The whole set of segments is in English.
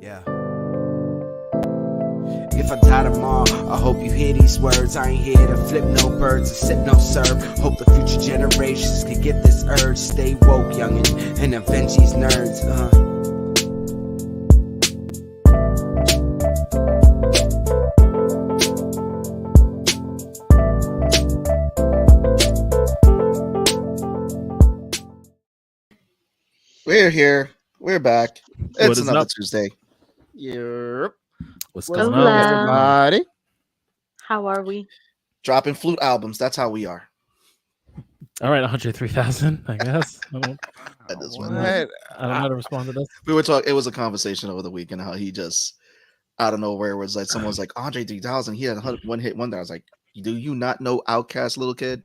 Yeah. If I die tomorrow, I hope you hear these words. I ain't here to flip no birds or sip no serve. Hope the future generations can get this urge. Stay woke, youngin', and avenge these nerds. We're here. We're back. It's another up? Tuesday. Yep. What's Hello. going on? Everybody. How are we? Dropping flute albums. That's how we are. All right, 103,000, I guess. I don't know how to respond to this. We were talking. It was a conversation over the weekend how he just out of nowhere was like, someone was like, Andre 3000. He had one hit wonder. I was like, do you not know Outkast, little kid?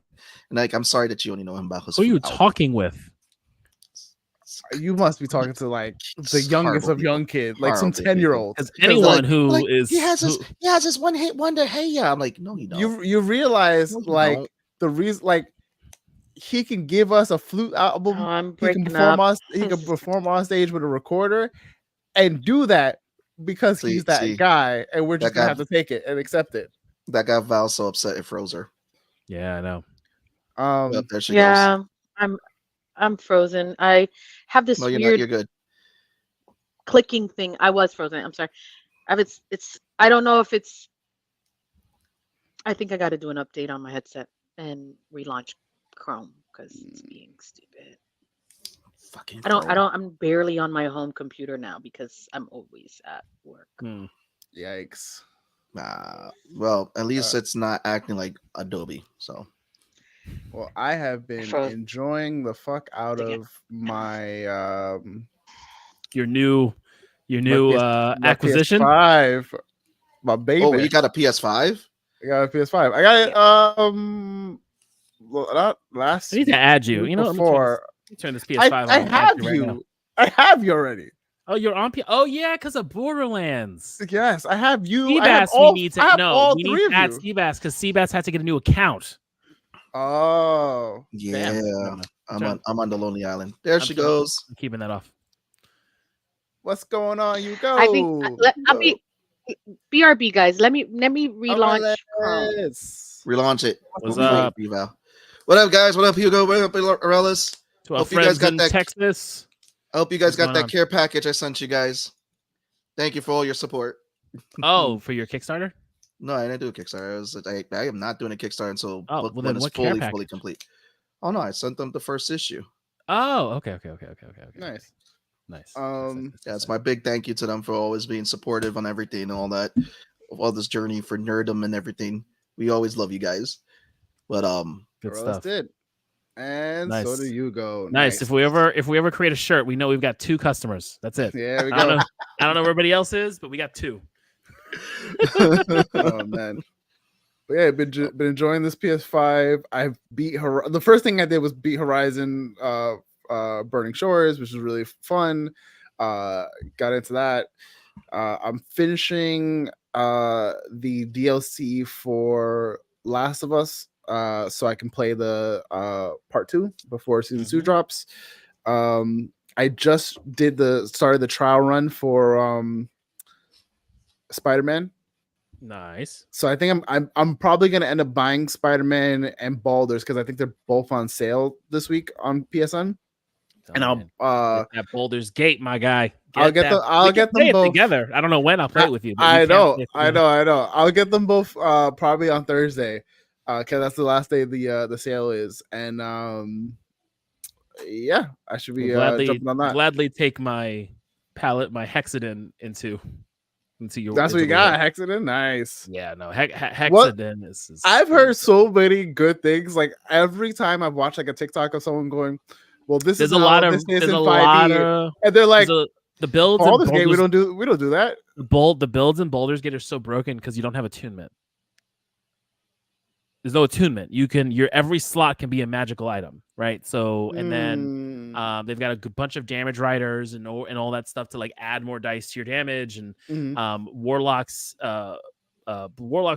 And like, I'm sorry that you only know him about his. Who are you flute album. talking with? You must be talking to like the youngest of young kids, like some Horrible 10-year-olds. Because anyone like, who like, is he has this one hit wonder. Hey, yeah. I'm like, no, he don't. You realize No, you like don't. the reason, like he can give us a flute album. Oh, I'm He can breaking up. perform on stage with a recorder, and do that because he's that guy, and we're just gonna have to take it and accept it. That got Val so upset it froze her. Yeah, I know. Yep, there she Yeah, goes. I'm frozen. I have this No, you're weird not. You're good. clicking thing. I was frozen. I'm sorry. It's I don't know if it's I think I got to do an update on my headset and relaunch Chrome because it's being stupid. Fucking. I'm barely on my home computer now because I'm always at work. Yikes! Well, at least it's not acting like Adobe. So. Well, I have been enjoying the fuck out of my Your new acquisition. PS5, my baby. Oh, you got a PS5? I got a PS5. I got it. Not last. I need to add you. You know, before let me turn this PS5 on. I have you. Right, I have you already. Oh, you're on PS. Oh yeah, because of Borderlands. Yes, I have you. Seabass, we need to we need to add you. Seabass because Seabass had to get a new account. Oh yeah, damn. I'm on the Lonely Island. There she goes. I'm keeping that off. What's going on? You go. I think I'll be BRB guys. Let me relaunch Chrome. Relaunch it. What's up? What up, guys? What up, Hugo? What up, Arelis? To our friends in Texas. I hope you guys got that care package I sent you guys. Thank you for all your support. Oh, for your Kickstarter? No, I didn't do a Kickstarter. I am not doing a Kickstarter until book well, one is fully complete. Oh no, I sent them the first issue. Oh, okay. Nice. Yeah, it's my big thank you to them for always being supportive on everything and all that, all this journey for nerdom and everything. We always love you guys. But good stuff. And nice. So do you go. Nice. If we ever create a shirt, we know we've got 2 customers. That's it. Yeah, we go. I don't know where everybody else is, but we got 2. Oh man. But yeah, I've been enjoying this PS5. I've beat the first thing I did was beat Horizon Burning Shores, which was really fun. Got into that. I'm finishing the DLC for Last of Us, so I can play the part 2 before season 2 drops. I just started the trial run for Spider-Man. Nice. So I think I'm probably gonna end up buying Spider-Man and Baldur's because I think they're both on sale this week on PSN. And I'll that Baldur's Gate, my guy. I'll get them both together. I don't know when I'll play it with you. I know. I'll get them both probably on Thursday, because that's the last day the sale is. And yeah, I should be jumping on that. Gladly take my palette, my Hexadin into your. That's what you got, Hexadin. Nice. Yeah, no, Hexadin is. I've heard so many good things. Like every time I've watched like a TikTok of someone going, "Well, this is a lot of," and they're like, the builds. We don't do that. The builds in Baldur's Gate are so broken because you don't have attunement. There's no attunement. Your every slot can be a magical item, right? So, and then they've got a bunch of damage riders and all that stuff to like add more dice to your damage. And warlocks are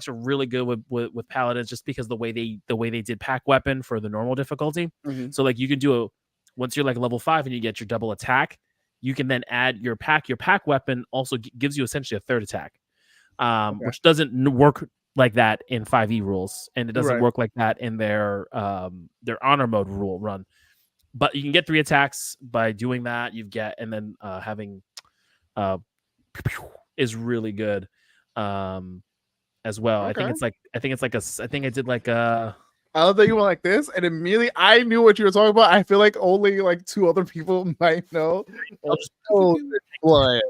really good with paladins just because the way they did pack weapon for the normal difficulty. So like you can do once you're like level 5 and you get your double attack, you can then add your pack. Your pack weapon also gives you essentially a third attack, which doesn't work like that in 5e rules, and it doesn't work like that in their honor mode rule run. But you can get 3 attacks by doing that. And then having is really good as well. I think I did like a. I love that you went like this, and immediately I knew what you were talking about. I feel like only like 2 other people might know. So like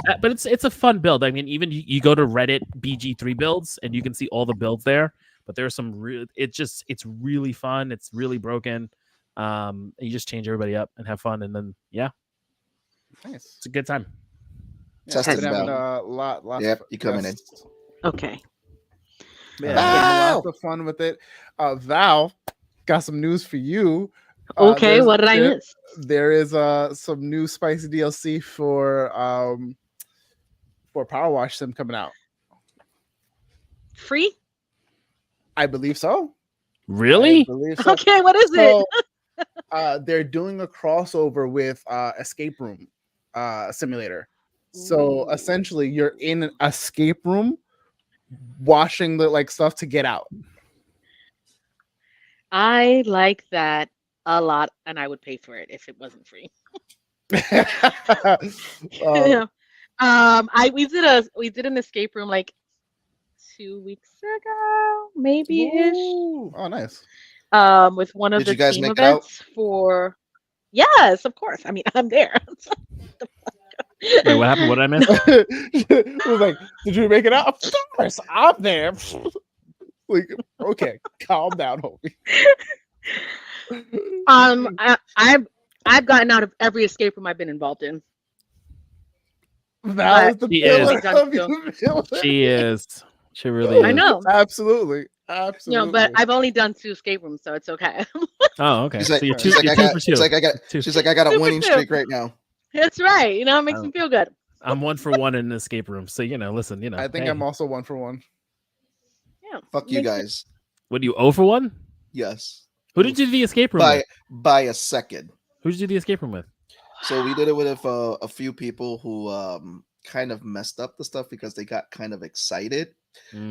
that, but it's a fun build. I mean, even you go to Reddit BG3 builds, and you can see all the builds there. But there's some it's really fun. It's really broken. And you just change everybody up and have fun, and then nice. It's a good time. Yeah, having a lot. Yep, you coming in. Okay. Yeah, lots of fun with it. Val, got some news for you. Okay, what did I miss? There is some new spicy DLC for Power Wash Sim coming out. Free? I believe so. Really? So. Okay, what is it? They're doing a crossover with Escape Room Simulator. So essentially, you're in an escape room, washing the stuff to get out. I like that a lot, and I would pay for it if it wasn't free. We did an escape room like 2 weeks ago, maybe ish. Oh, nice. With one of Did you guys team make it events for. Yes, of course. I mean, I'm there. Wait, what happened? What did I miss? It was like, did you make it out? Of course, I'm there. Like, okay, calm down, homie. I've gotten out of every escape room I've been involved in. That is the She is. She really is. I know. Absolutely. But I've only done 2 escape rooms, so it's okay. Oh, okay. She's like, So you're she's two, like, you're I two got, for she's two. like, I got, she's like, I got a 2 for winning 2. streak right now. That's right. It makes me feel good. I'm 1 for 1 in an escape room. So listen. I think I'm also 1 for 1. Yeah. Fuck you guys. What do you 0 for 1? Yes. Who did you do the escape room with? By a second. Who did you do the escape room with? So we did it with a few people who kind of messed up the stuff because they got kind of excited.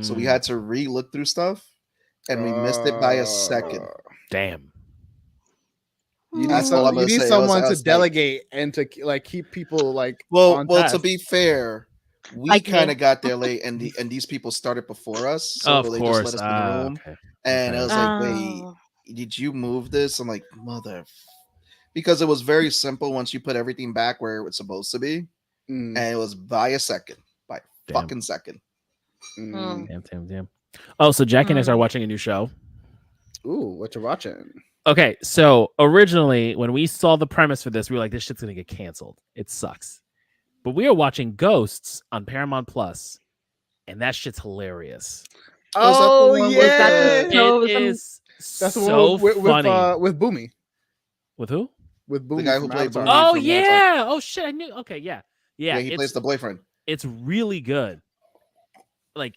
So we had to re-look through stuff, and we missed it by a second. Damn. You need someone to delegate and to keep people Well, on task. to be fair, we kind of got there late, and these people started before us. So of they course. just let us in the room. Okay. And I was like, wait, did you move this? I'm like, mother. Because it was very simple once you put everything back where it's supposed to be. And it was by a second. By fucking second. Damn. Oh, so Jackie and I started watching a new show. Ooh, what you watching? Okay, so originally when we saw the premise for this, we were like, this shit's gonna get canceled. It sucks. But we are watching Ghosts on Paramount Plus, and that shit's hilarious. Oh yeah, it is so funny. With Boomy. With who? With Boomy, the guy who played Boomy. Oh yeah. Oh shit, I knew. Okay, yeah. He plays the boyfriend. It's really good. Like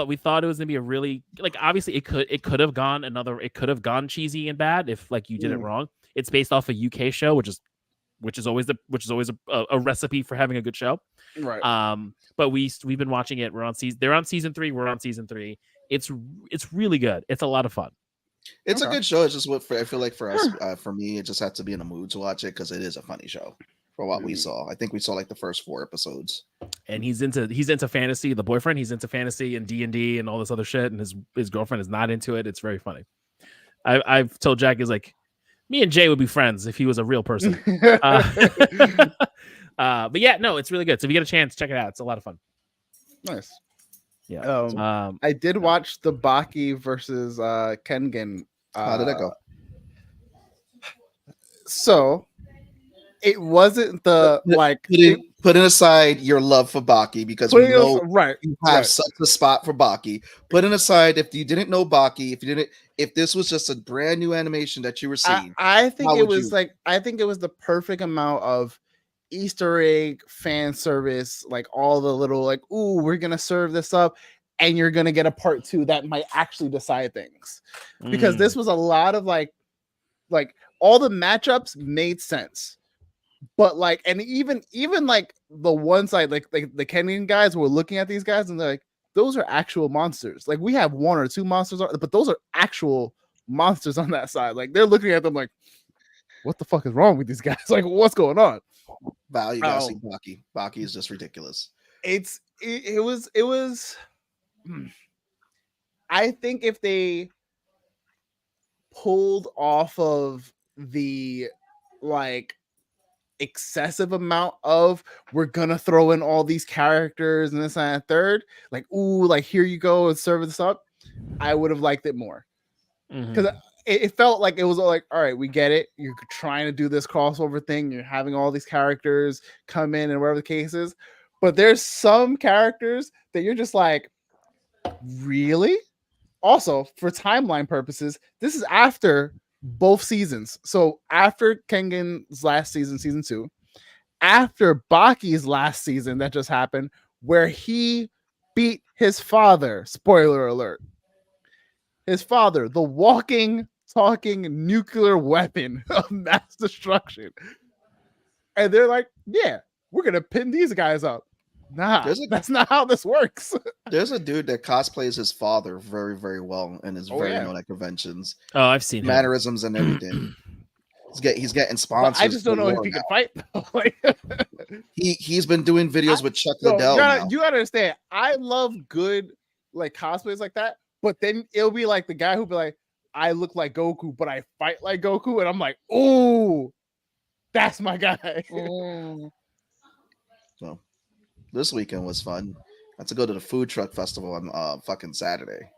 we thought it was gonna be a really obviously it could have gone cheesy and bad if you did it wrong. It's based off a UK show, which is always a recipe for having a good show. Right. But we've been watching it. They're on season 3. We're on season 3. It's really good. It's a lot of fun. It's a good show. It's just I feel like for us, for me, it just had to be in a mood to watch it because it is a funny show. For what we saw, I think we saw the first 4 episodes. And he's into fantasy. The boyfriend, he's into fantasy and D&D and all this other shit, and his girlfriend is not into it. It's very funny. I've told Jack is me and Jay would be friends if he was a real person. But yeah, no, it's really good. So if you get a chance, check it out. It's a lot of fun. Nice. Yeah. I did watch the Baki versus Kengan. How did that go? So it wasn't the putting aside your love for Baki because we know you have such a spot for Baki. Putting aside if you didn't know Baki, if this was just a brand new animation that you were seeing, I think it was the perfect amount of Easter egg fan service, all the little ooh, we're gonna serve this up, and you're gonna get a part 2 that might actually decide things. Because this was a lot of like all the matchups made sense. But like, and even like the one side, like the Kenyan guys were looking at these guys and they're like, those are actual monsters. Like we have one or two monsters, but those are actual monsters on that side. Like they're looking at them like, what the fuck is wrong with these guys? Like what's going on? Val, you gotta see Baki. Baki is just ridiculous. It was. I think if they pulled off of the like excessive amount of we're gonna throw in all these characters and this and third, like ooh, like here you go and serve this up, I would have liked it more because it felt like it was like, all right, we get it, you're trying to do this crossover thing, you're having all these characters come in and whatever the case is, but there's some characters that you're just like, really? Also, for timeline purposes, this is after both seasons. So after Kengan's last season, season 2, after Baki's last season that just happened, where he beat his father. Spoiler alert. His father, the walking, talking nuclear weapon of mass destruction. And they're like, yeah, we're going to pin these guys up. Nah, that's not how this works. There's a dude that cosplays his father very, very well and is very known at conventions. Oh, I've seen mannerisms and everything. He's getting sponsors. But I just don't know if he can fight. He's been doing videos with Chuck Liddell. You gotta understand. I love good like cosplays like that, but then it'll be like the guy who'll be like, I look like Goku, but I fight like Goku, and I'm like, oh, that's my guy. So this weekend was fun. I had to go to the food truck festival on fucking Saturday.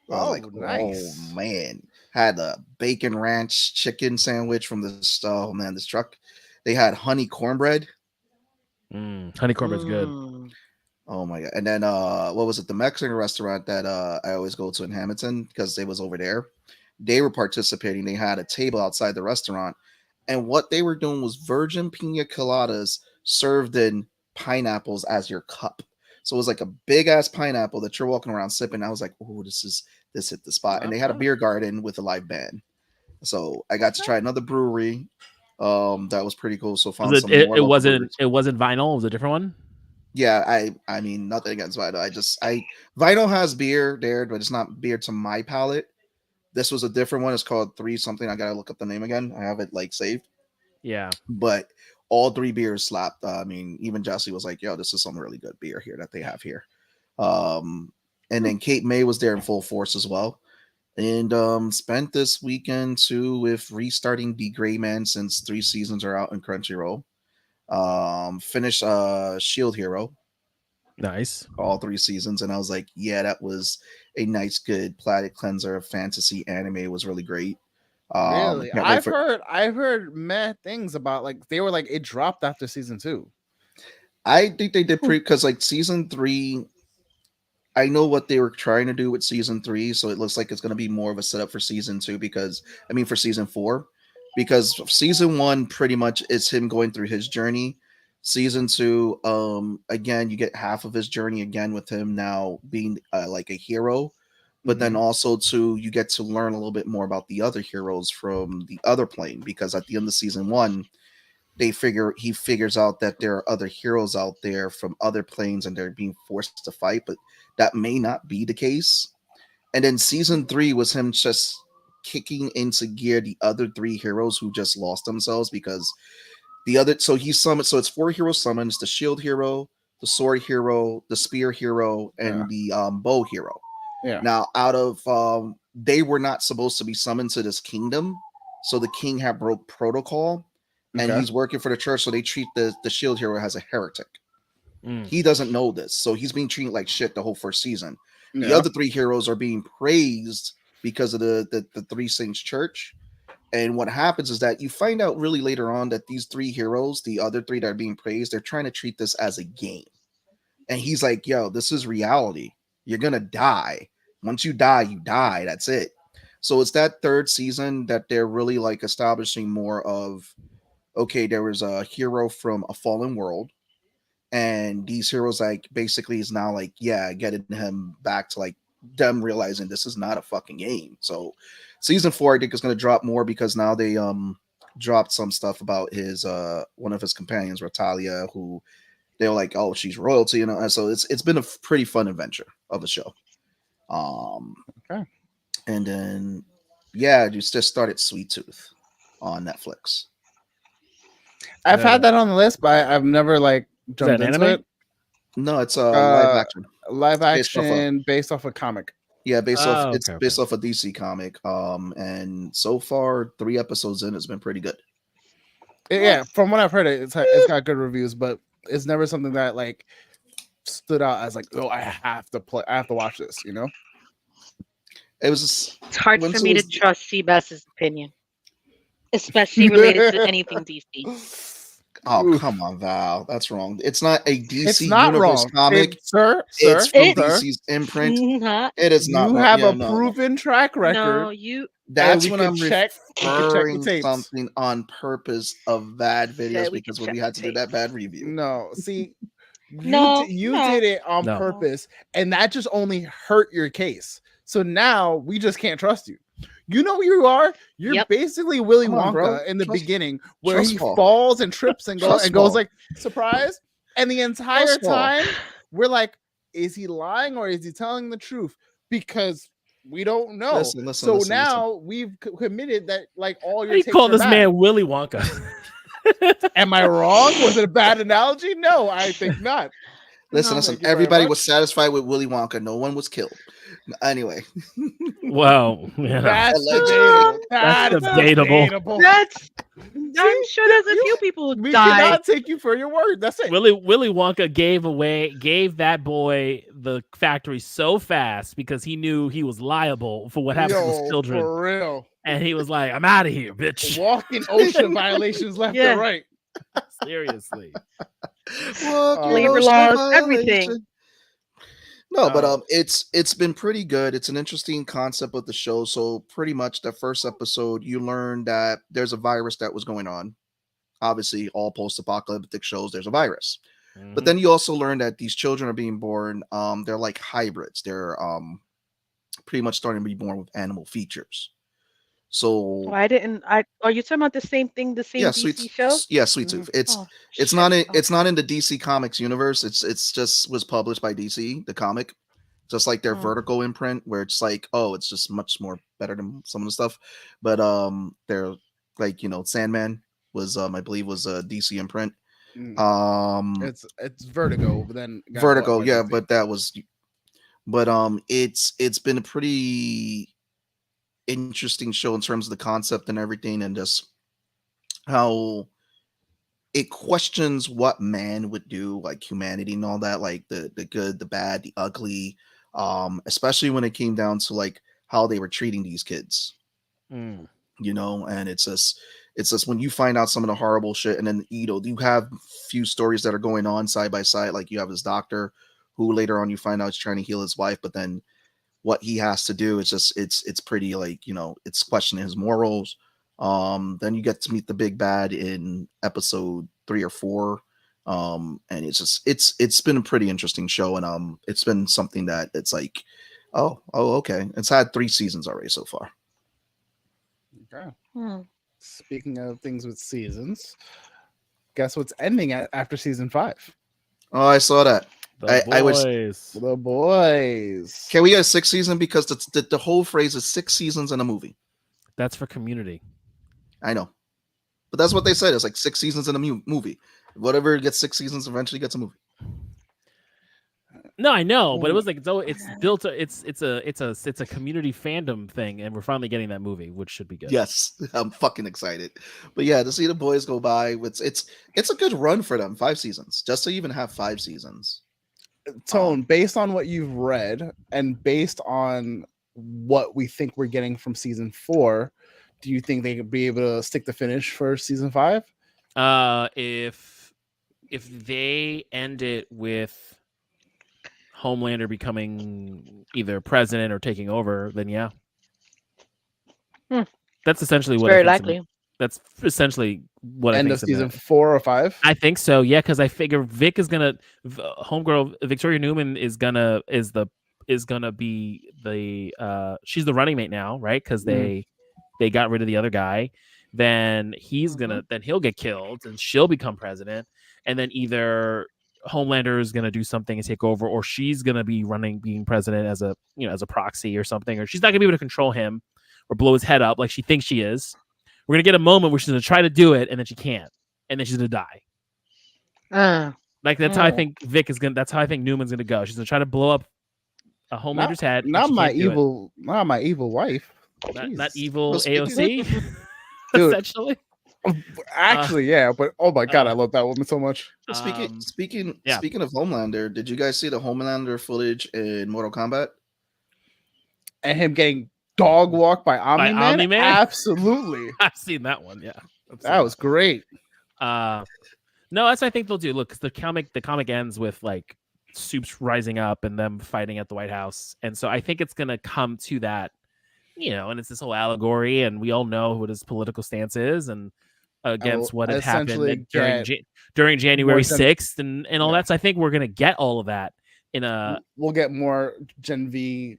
Nice. Oh man, had a bacon ranch chicken sandwich from this. Oh man, this truck. They had honey cornbread. Honey cornbread's good. Oh my god! And then what was it? The Mexican restaurant that I always go to in Hamilton because they was over there. They were participating. They had a table outside the restaurant, and what they were doing was virgin pina coladas served in pineapples as your cup. So it was like a big ass pineapple that you're walking around sipping. I was like, oh, this hit the spot. And they had a beer garden with a live band. So I got to try another brewery. That was pretty cool. So found it wasn't Vinyl, it was a different one. Yeah, I mean nothing against Vinyl. Vinyl has beer there, but it's not beer to my palate. This was a different one. It's called 3 something. I gotta look up the name again. I have it like saved. Yeah. But all 3 beers slapped. I mean, even Jesse was like, yo, this is some really good beer here that they have here. And then Kate May was there in full force as well. And spent this weekend too with restarting The Gray Man since 3 seasons are out in Crunchyroll. Finished Shield Hero. Nice. All 3 seasons. And I was like, yeah, that was a nice, good palate cleanser of fantasy anime. It was really great. Really? I've heard mad things about like they were like it dropped after season 2. I think they did because like season 3, I know what they were trying to do with season 3, so it looks like it's going to be more of a setup for season 2 for season 4, because season 1 pretty much is him going through his journey. Season 2, again, you get half of his journey again with him now being like a hero. But then also too, you get to learn a little bit more about the other heroes from the other plane, because at the end of season 1, he figures out that there are other heroes out there from other planes and they're being forced to fight, but that may not be the case. And then season 3 was him just kicking into gear the other 3 heroes who just lost themselves because he summoned. So it's 4 hero summons: the shield hero, the sword hero, the spear hero, and the bow hero. Yeah. Now, out of they were not supposed to be summoned to this kingdom, so the king had broke protocol, and he's working for the church, so they treat the shield hero as a heretic. He doesn't know this, so he's being treated like shit the whole first season. The other 3 heroes are being praised because of the 3 Saints Church. And what happens is that you find out really later on that these 3 heroes, the other 3 that are being praised, they're trying to treat this as a game. And he's like, yo, this is reality. You're gonna die. Once you die, that's it. So it's that 3rd season that they're really like establishing more of, okay, there was a hero from a fallen world, and these heroes like basically is now like, getting him back to like them realizing this is not a fucking game. So season 4, I think, is going to drop more because now they dropped some stuff about his one of his companions, Ratalia, who they were like, oh, she's royalty, you know. And so it's been a pretty fun adventure of a show. Okay. And then you just started Sweet Tooth on Netflix. I've had that on the list, but I've never like jumped into anime? it. No, it's live action. Live action based off a comic. Yeah, based off it's okay, based off a DC comic. And so far 3 episodes in, it's been pretty good. Yeah, from what I've heard, it's got good reviews, but it's never something that like stood out as like, oh, I have to watch this, you know. It was just, It's hard for me to trust Seabass's opinion, especially related to anything DC. Oh, come on, Val. That's wrong. It's not a DC it's not Universe wrong. comic. Sir, it's from DC's imprint. It is not. You have a proven track record. No, you. That's when I'm check referring something on purpose of bad videos because when we had to do that bad review. No, see, you No. did it on purpose, and that just only hurt your case. So now we just can't trust you. You know who you are. You're basically Willy Wonka in the beginning, where he falls and trips and goes like surprise. And the entire time we're like, is he lying or is he telling the truth? Because we don't know. Listen, now we've committed that like all your. You call this man Willy Wonka? Am I wrong? Was it a bad analogy? No, I think not. Listen. Everybody was satisfied with Willy Wonka. No one was killed. Anyway. Wow. Yeah. That's debatable. That's debatable. I'm sure there's a few people who we died. cannot take you for your word. That's it. Willy Wonka gave that boy the factory so fast because he knew he was liable for what happened to his children. For real. And he was like, I'm out of here, bitch. Walking ocean violations left and right. Seriously. Labor laws, everything. No, but it's been pretty good. It's an interesting concept of the show. So pretty much the first episode, you learn that there's a virus that was going on. Obviously, all post-apocalyptic shows, there's a virus. Mm-hmm. But then you also learn that these children are being born. They're like hybrids. They're pretty much starting to be born with animal features. So are you talking about the same thing? The same DC show? Yeah, Sweet Tooth. It's not in the DC Comics universe. It's just was published by DC, the comic, just like their Vertigo imprint, where it's like, oh, it's just much more better than some of the stuff. But they're like, Sandman was I believe was a DC imprint. It's Vertigo, but then Vertigo, yeah, but that was, it's been a pretty interesting show in terms of the concept and everything, and just how it questions what man would do, like humanity and all that, like the good, the bad, the ugly, especially when it came down to like how they were treating these kids, and it's just when you find out some of the horrible shit, and then you have few stories that are going on side by side, like you have this doctor who later on you find out is trying to heal his wife, but then what he has to do, it's pretty like, it's questioning his morals. Then you get to meet the big bad in episode 3 or 4. And it's been a pretty interesting show. And it's been something that it's like, oh, okay. It's had 3 seasons already so far. Okay. Speaking of things with seasons, guess what's ending after season 5? Oh, I saw that. The boys. Can we get a 6th season? Because the whole phrase is 6 seasons in a movie. That's for Community. I know, but that's what they said. It's like 6 seasons in a movie. Whatever gets 6 seasons eventually gets a movie. No, I know, but it was like it's built. It's a Community fandom thing, and we're finally getting that movie, which should be good. Yes, I'm fucking excited. But yeah, to see the boys go by, it's a good run for them. 5 seasons, just to even have 5 seasons. Tone, based on what you've read and based on what we think we're getting from season 4, do you think they could be able to stick the finish for season 5? If they end it with Homelander becoming either president or taking over, then yeah. That's essentially what. Very likely. That's essentially what end I of season 4 or 5. I think so, yeah, because I figure Vic is gonna, homegirl Victoria Newman is gonna be the she's the running mate now, right? Because they they got rid of the other guy, then he'll get killed and she'll become president, and then either Homelander is gonna do something and take over, or she's gonna be being president as a proxy or something, or she's not gonna be able to control him or blow his head up like she thinks she is. We're gonna get a moment where she's gonna try to do it and then she can't, and then she's gonna die. Like that's how I think that's how I think Newman's gonna go. She's gonna try to blow up a Homelander's head. Not my evil wife. Not evil AOC. Essentially. Actually, yeah, but oh my god, I love that woman so much. Speaking of Homelander, did you guys see the Homelander footage in Mortal Kombat? And him getting dog walked by Omni-Man? Absolutely. I've seen that one. Yeah, that was great. No, that's what I think they'll do. Look, because the comic ends with like Supes rising up and them fighting at the White House, and so I think it's gonna come to that, and it's this whole allegory, and we all know what his political stance is, and against what had happened during January 6th and all that. So I think we're gonna get all of that we'll get more Gen V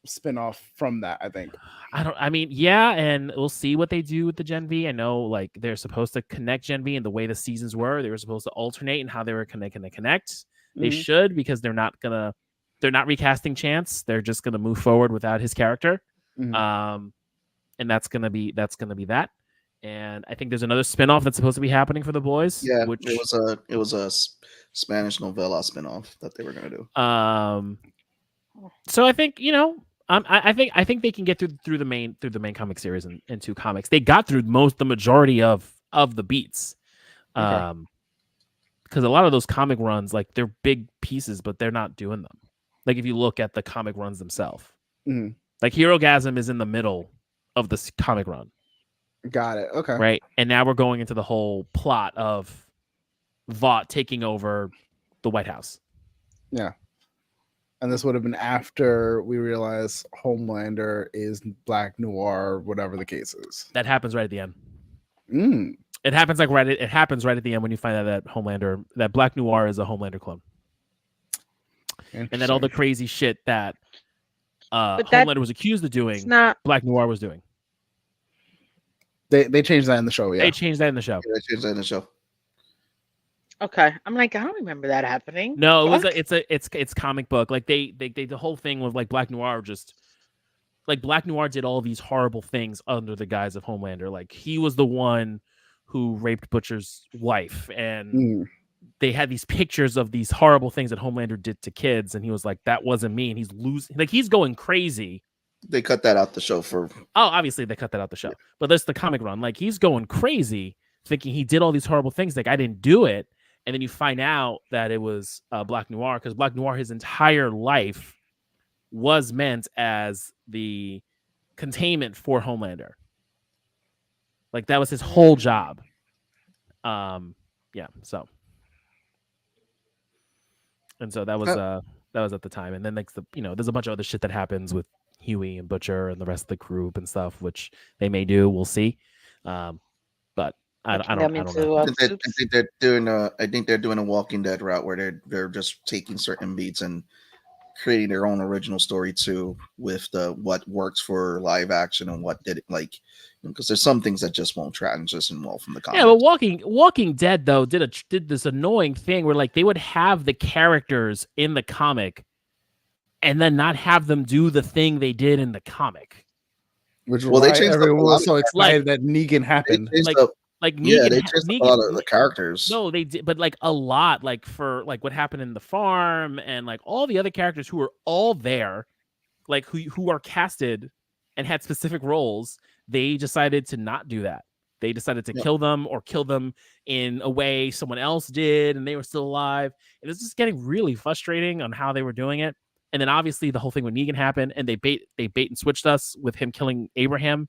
spinoff from that, I think. And we'll see what they do with the Gen V. I know like they're supposed to connect Gen V, and the way the seasons were, they were supposed to alternate and how they were going to connect. They should, because they're not recasting Chance. They're just gonna move forward without his character. And that's gonna be that. And I think there's another spinoff that's supposed to be happening for the boys. Yeah, it was a Spanish novella spinoff that they were gonna do. So I think I think they can get through the main comic series in 2 comics. They got through the majority of the beats, because a lot of those comic runs, like they're big pieces, but they're not doing them. Like if you look at the comic runs themselves, like Herogasm is in the middle of this comic run. Got it. Okay. Right, and now we're going into the whole plot of Vought taking over the White House. Yeah. And this would have been after we realize Homelander is Black Noir, whatever the case is. That happens right at the end. It happens it happens right at the end when you find out that Black Noir is a Homelander clone, and that all the crazy shit that Homelander was accused of doing, Black Noir was doing. They changed that in the show. Yeah, they changed that in the show. Yeah, they changed that in the show. Okay, I'm like, I don't remember that happening. No, it's comic book. Like they the whole thing was like Black Noir Black Noir did all these horrible things under the guise of Homelander. Like he was the one who raped Butcher's wife, and they had these pictures of these horrible things that Homelander did to kids, and he was like, that wasn't me, and he's losing, like he's going crazy. They cut that out the show obviously they cut that out the show, but that's the comic run. Like he's going crazy thinking he did all these horrible things, like I didn't do it. And then you find out that it was Black Noir, because Black Noir, his entire life, was meant as the containment for Homelander. Like that was his whole job. So that was at the time. And then like there's a bunch of other shit that happens with Huey and Butcher and the rest of the group and stuff, which they may do. We'll see. But I don't know. I think they're doing a Walking Dead route where they're just taking certain beats and creating their own original story too, with what works for live action and what did it, like, because there's some things that just won't transition well from the comics. Yeah, but Walking Dead though did this annoying thing where like they would have the characters in the comic and then not have them do the thing they did in the comic. Which they changed everyone was so excited that Negan happened. Like Negan, they changed a lot of the characters. No, they did, but like a lot, like for like what happened in the farm and like all the other characters who were all there, like who are casted and had specific roles, they decided to not do that. They decided to kill them or kill them in a way someone else did, and they were still alive. It was just getting really frustrating on how they were doing it. And then obviously the whole thing with Negan happened, and they bait and switched us with him killing Abraham.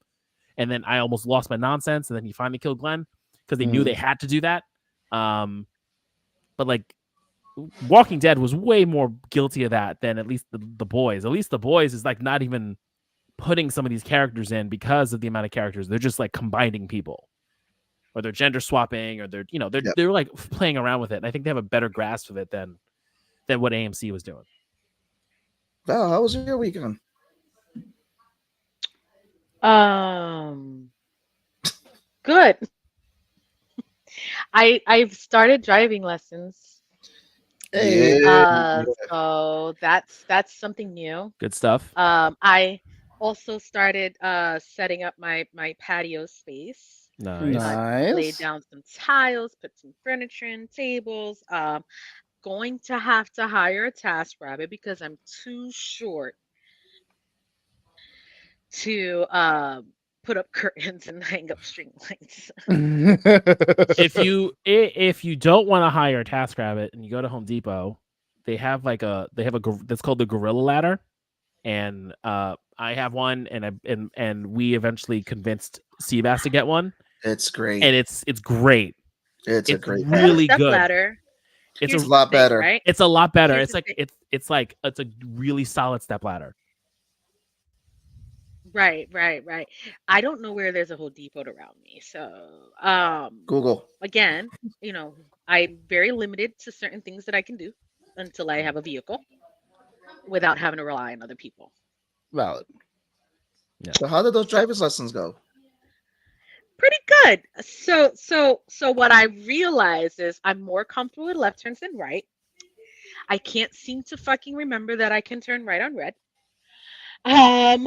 And then I almost lost my nonsense, and then he finally killed Glenn because they knew they had to do that. But like Walking Dead was way more guilty of that than at least the boys. At least the boys is like not even putting some of these characters in because of the amount of characters. They're just like combining people, or they're gender swapping, or they're like playing around with it. And I think they have a better grasp of it than what AMC was doing. Val, how was your weekend? Good. I've started driving lessons. Yeah. So that's something new. Good stuff. I also started setting up my patio space. Nice. Laid down some tiles, put some furniture and tables. Going to have to hire a TaskRabbit because I'm too short to put up curtains and hang up string lights. If you don't want to hire a TaskRabbit and you go to Home Depot, they have that's called the Gorilla Ladder, and I have one, and we eventually convinced Seabass to get one. It's great, and it's great. It's a great really good ladder. It's a lot better. Right? It's a lot better. Here's It's a really solid step ladder. Right. I don't know where there's a Home Depot around me. So Google. Again, I'm very limited to certain things that I can do until I have a vehicle without having to rely on other people. Valid. Yeah. So how did those driver's lessons go? Pretty good. So what I realized is I'm more comfortable with left turns than right. I can't seem to fucking remember that I can turn right on red. I'm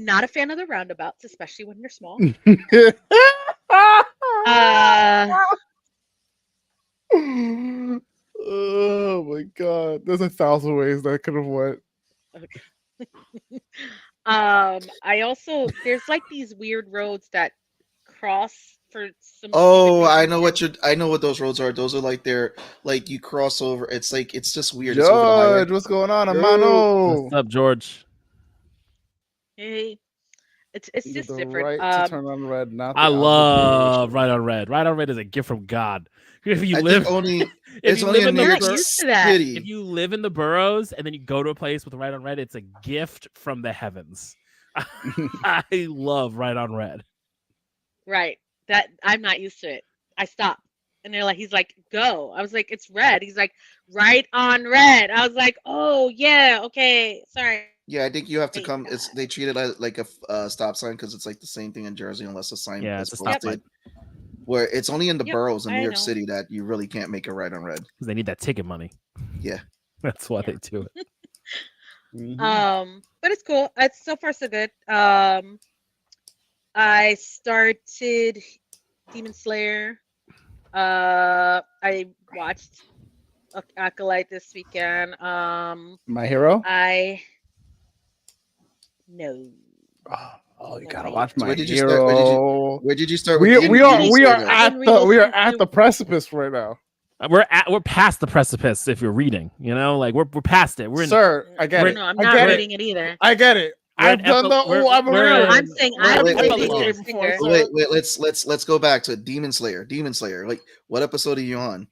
not a fan of the roundabouts, especially when they're small. Oh my god, there's 1,000 ways that could have went. Okay. I also there's like these weird roads that cross for some. Oh, I know what those roads are. Those are like you cross over. It's just weird. George, what's going on, Amano? What's up, George? Hey, it's just the different. Right to turn on red. Not I love right on red. Right on red is a gift from God. If you live it's only in New York City. If you live in the boroughs and then you go to a place with right on red, it's a gift from the heavens. I love right on red. Right. That I'm not used to it. I stopped. And he's like, go. I was like, it's red. He's like, right on red. I was like, oh yeah, okay. Sorry. Yeah, I think you have to come. They treat it like a stop sign because it's like the same thing in Jersey unless a sign is posted. Where it's only in the boroughs in New York City that you really can't make a right on red. Because they need that ticket money. Yeah. That's why they do it. But it's cool. It's so far so good. I started Demon Slayer. I watched Acolyte this weekend. My Hero? No. Oh, you gotta watch My Where did Hero. Where did you start? We are at the precipice right now. We're past the precipice. If you're reading, like we're past it. We're in. Sir, I get it. No, I'm not reading it either. I get it. I've done the. I'm saying I'm wait. Let's go back to Demon Slayer. Like, what episode are you on?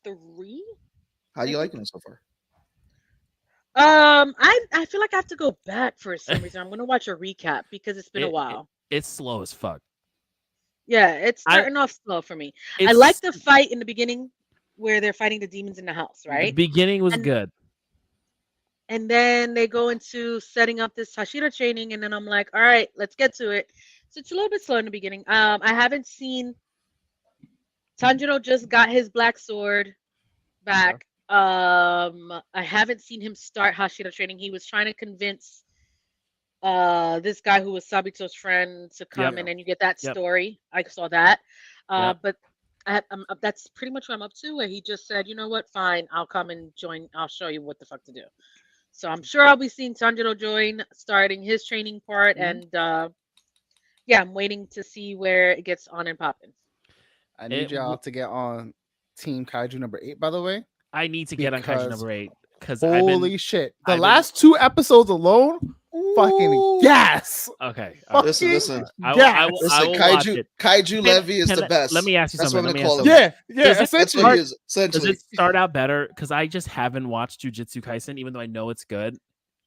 3. How are you liking it so far? I feel like I have to go back for some reason. I'm gonna watch a recap because it's been a while. It's slow as fuck. Yeah, it's starting off slow for me. I like the fight in the beginning where they're fighting the demons in the house, right? The beginning was good. And then they go into setting up this Hashira training, and then I'm like, all right, let's get to it. So it's a little bit slow in the beginning. I haven't seen Tanjiro just got his black sword back. I haven't seen him start Hashira training. He was trying to convince this guy who was Sabito's friend to come, and then you get that story. I saw that. But that's pretty much what I'm up to, where he just said, you know what, fine, I'll come and join. I'll show you what the fuck to do. So I'm sure I'll be seeing Tanjiro join, starting his training part. And I'm waiting to see where it gets on and popping. I need y'all to get on Team Kaiju number 8, by the way. I need to get on Kaiju number 8 because holy shit! The last 2 episodes alone, fucking gas. Okay, listen. Kaiju Levy is the best. Let me ask you something. That's what I'm gonna call him. Yeah. Essentially, Does it start out better? Because I just haven't watched Jujutsu Kaisen, even though I know it's good.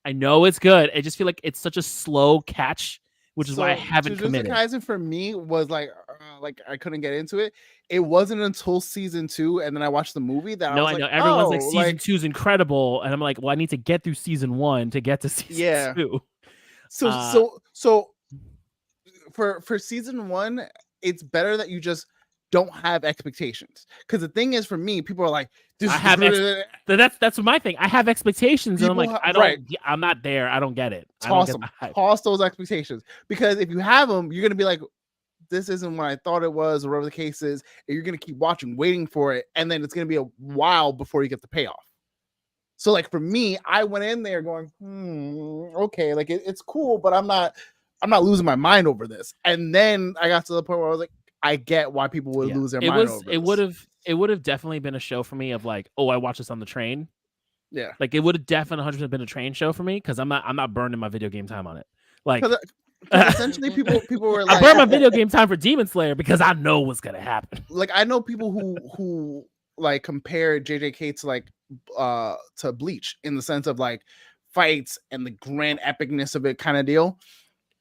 I just feel like it's such a slow catch, which is why I haven't committed. Jujutsu Kaisen for me was like I couldn't get into it. It wasn't until season 2, and then I watched the movie that I was like, know everyone's like season 2 is incredible, and I'm like, well, I need to get through season 1 to get to season 2. So for season 1, it's better that you just don't have expectations, because the thing is, for me, people are like, this I have that's my thing. I have expectations, and I'm like, I'm not there. I don't get it. Toss those expectations, because if you have them, you're gonna be like, this isn't what I thought it was, or whatever the case is, and you're gonna keep watching, waiting for it, and then it's gonna be a while before you get the payoff. So like for me, I went in there going, okay, like it's cool, but I'm not losing my mind over this. And then I got to the point where I was like, I get why people would lose their mind over this. It would have definitely been a show for me of like, oh, I watched this on the train. Yeah, like it would have definitely 100% been a train show for me, because I'm not burning my video game time on it. Like, essentially, people were like, I burn my video game time for Demon Slayer because I know what's gonna happen. Like, I know people who like compare JJK to like to Bleach, in the sense of like fights and the grand epicness of it kind of deal.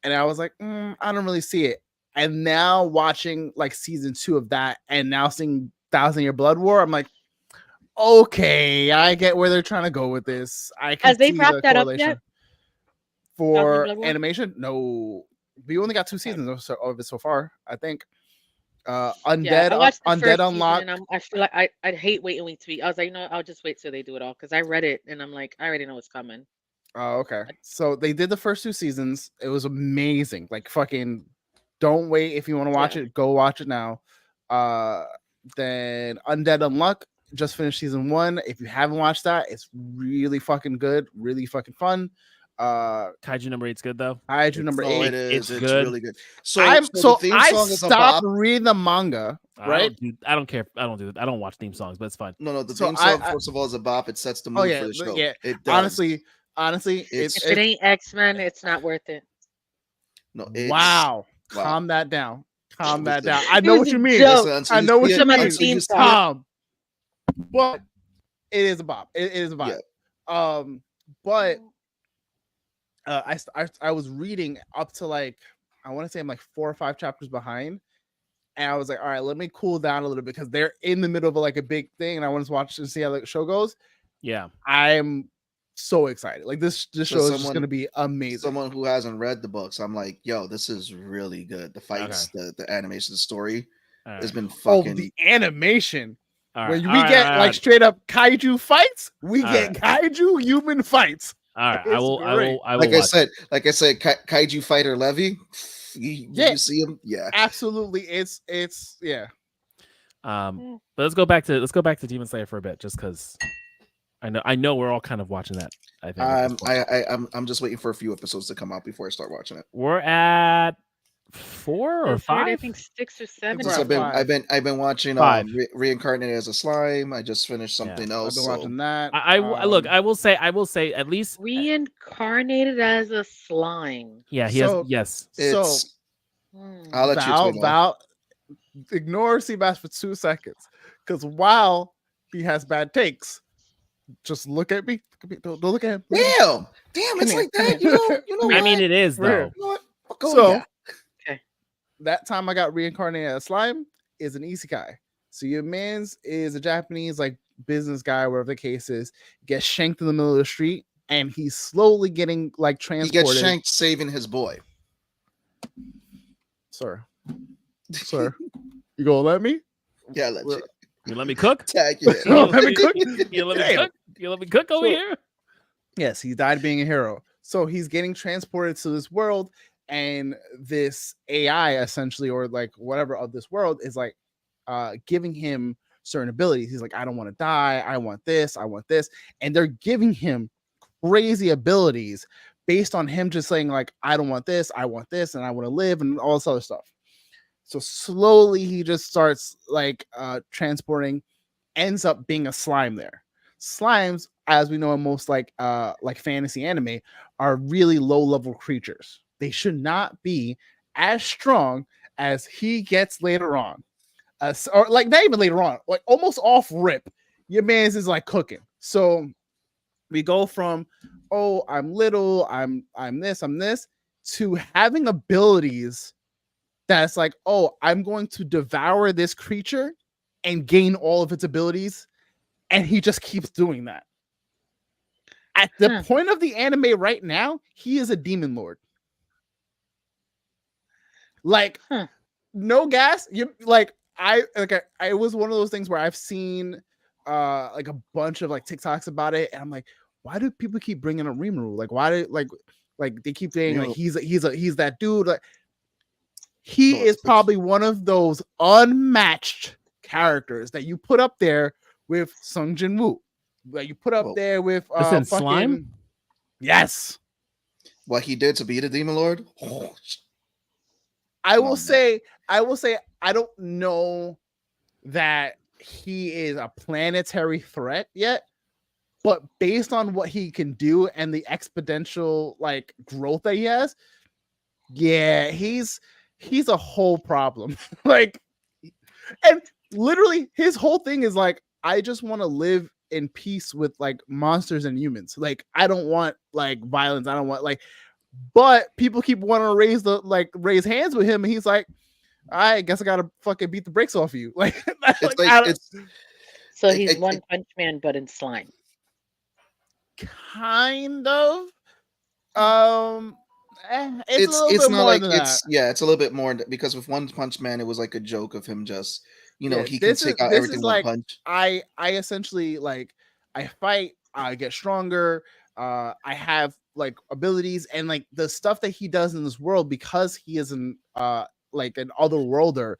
And I was like, I don't really see it. And now watching like season 2 of that, and now seeing 1,000-Year Blood War, I'm like, okay, I get where they're trying to go with this. I can Has they wrapped that up yet? For animation? No, we only got 2 seasons of it so far, I think. Undead Unlock. I feel like I'd hate waiting week to be. I was like, no, I'll just wait till they do it all, because I read it and I'm like, I already know what's coming. Oh, okay. So they did the first 2 seasons. It was amazing. Like, fucking, don't wait. If you want to watch it, go watch it now. Then Undead Unluck just finished season 1. If you haven't watched that, it's really fucking good, really fucking fun. Kaiju number 8's good though. Kaiju number 8, it's good. Really good. So I stopped reading the manga. Right? I don't care. I don't do that. I don't watch theme songs, but it's fine. No, the theme song, first of all, is a bop. It sets the mood for the show. Yeah. It does. Honestly, if it ain't X-Men, it's not worth it. No. Wow. Calm that down. I know what you mean. I know what you mean. Calm. But it is a bop. It is a bop. Yeah. But I was reading up to like, I want to say I'm like 4 or 5 chapters behind, and I was like, all right, let me cool down a little bit, because they're in the middle of like a big thing, and I want to watch and see how the show goes. Yeah, I'm so excited. Like this show is just going to be amazing. Someone who hasn't read the books, I'm like, yo, this is really good. The fights, the animation, the story has been fucking. The animation. When we get like straight up kaiju fights, we get kaiju human fights. All right, I will. Like I said, kaiju fighter Levy. You see him? Yeah, absolutely. It's yeah. But let's go back to Demon Slayer for a bit, just because I know we're all kind of watching that. I think I'm just waiting for a few episodes to come out before I start watching it. We're at 4 or 5. I think 6 or 7. I've been watching Reincarnated as a Slime. I just finished something else. I've been watching that. Look, I will say at least Reincarnated as a Slime. Yeah, he has. Yes. I'll let you explain. Val, ignore Seabass for 2 seconds, because while he has bad takes, just look at me. Don't look at him. Damn, it's like that. You know. I mean, it is though. That time I got reincarnated as Slime is an isekai. So your man's is a Japanese like business guy, wherever the case is, gets shanked in the middle of the street, and he's slowly getting like transported. He gets shanked saving his boy. Sir, you gonna let me? Yeah, let you. You let me cook? Tag you. Let me cook. You let me cook. You let me cook over here. Yes, he died being a hero. So he's getting transported to this world, and this AI essentially, or like whatever of this world, is like giving him certain abilities. He's like, I don't want to die. I want this. And they're giving him crazy abilities based on him just saying like, I don't want this. I want this. And I want to live and all this other stuff. So slowly he just starts like transporting, ends up being a slime there. Slimes, as we know in most like fantasy anime, are really low level creatures. They should not be as strong as he gets later on. Or like not even later on, like almost off rip. Your man's is like cooking. So we go from, oh, I'm little, I'm this, to having abilities that's like, oh, I'm going to devour this creature and gain all of its abilities. And he just keeps doing that. At the point of the anime right now, he is a demon lord. Like no gas. You like it was one of those things where I've seen like a bunch of like TikToks about it, and I'm like, why do people keep bringing up Rimuru? Like, why do like they keep saying like he's that dude? Like, he is probably one of those unmatched characters that you put up there with Sung Jin Woo, that you put up there with fucking Slime. Yes, what he did to beat a demon lord. I will say, I don't know that he is a planetary threat yet, but based on what he can do and the exponential like growth that he has, yeah, he's a whole problem. Like, and literally his whole thing is like, I just want to live in peace with like monsters and humans. Like, I don't want like violence. I don't want like, but people keep wanting to raise hands with him, and he's like, I guess I gotta fucking beat the brakes off of you. Like, so he's One Punch Man, but in slime. Kind of. It's a little bit more than that. Yeah, it's a little bit more because with One Punch Man, it was like a joke of him just, he can take out everything with one punch. I essentially like, I fight, I get stronger, I have like abilities, and like the stuff that he does in this world, because he is like an otherworlder,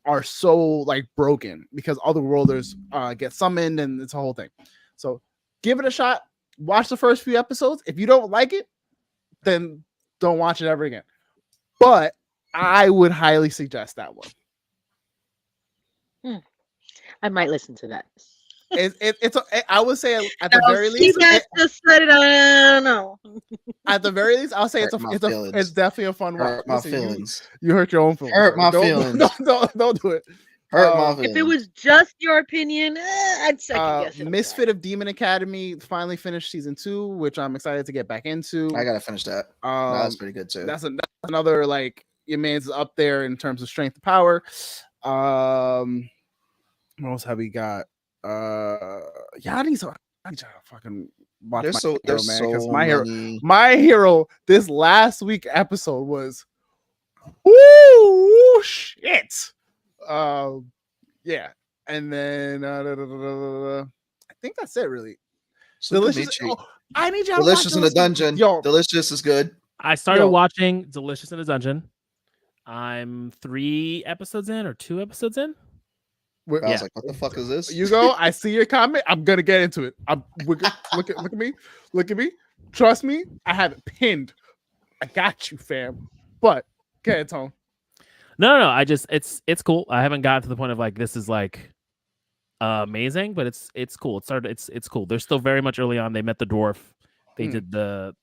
are so like broken because otherworlders get summoned, and it's a whole thing. So give it a shot. Watch the first few episodes. If you don't like it, then don't watch it ever again. But I would highly suggest that one. I might listen to that. I would say at the very least, just said it. I don't know. At the very least, I'll say it's definitely a fun one. Hurt my feelings. You hurt your own feelings. Hurt my feelings. Don't do it. Hurt my feelings. If it was just your opinion, I'd second guess it. Misfit of Demon Academy finally finished season 2, which I'm excited to get back into. I gotta finish that. That's pretty good too. That's another like, your man's up there in terms of strength and power. What else have we got? I need to fucking watch my hero. This last week episode was shit. Yeah, and then I think that's it really. So Delicious. I need you. Delicious in the Dungeon. Yo, Delicious is good. I started watching Delicious in the Dungeon. I'm 3 episodes in or 2 episodes in. I was like, what the fuck is this? You go. I see your comment. I'm gonna get into it. Look at me. Look at me. Trust me. I have it pinned. I got you, fam. But go ahead, Tone. No. I just it's cool. I haven't gotten to the point of like, this is like amazing, but it's cool. It's cool. They're still very much early on. They met the dwarf. They did the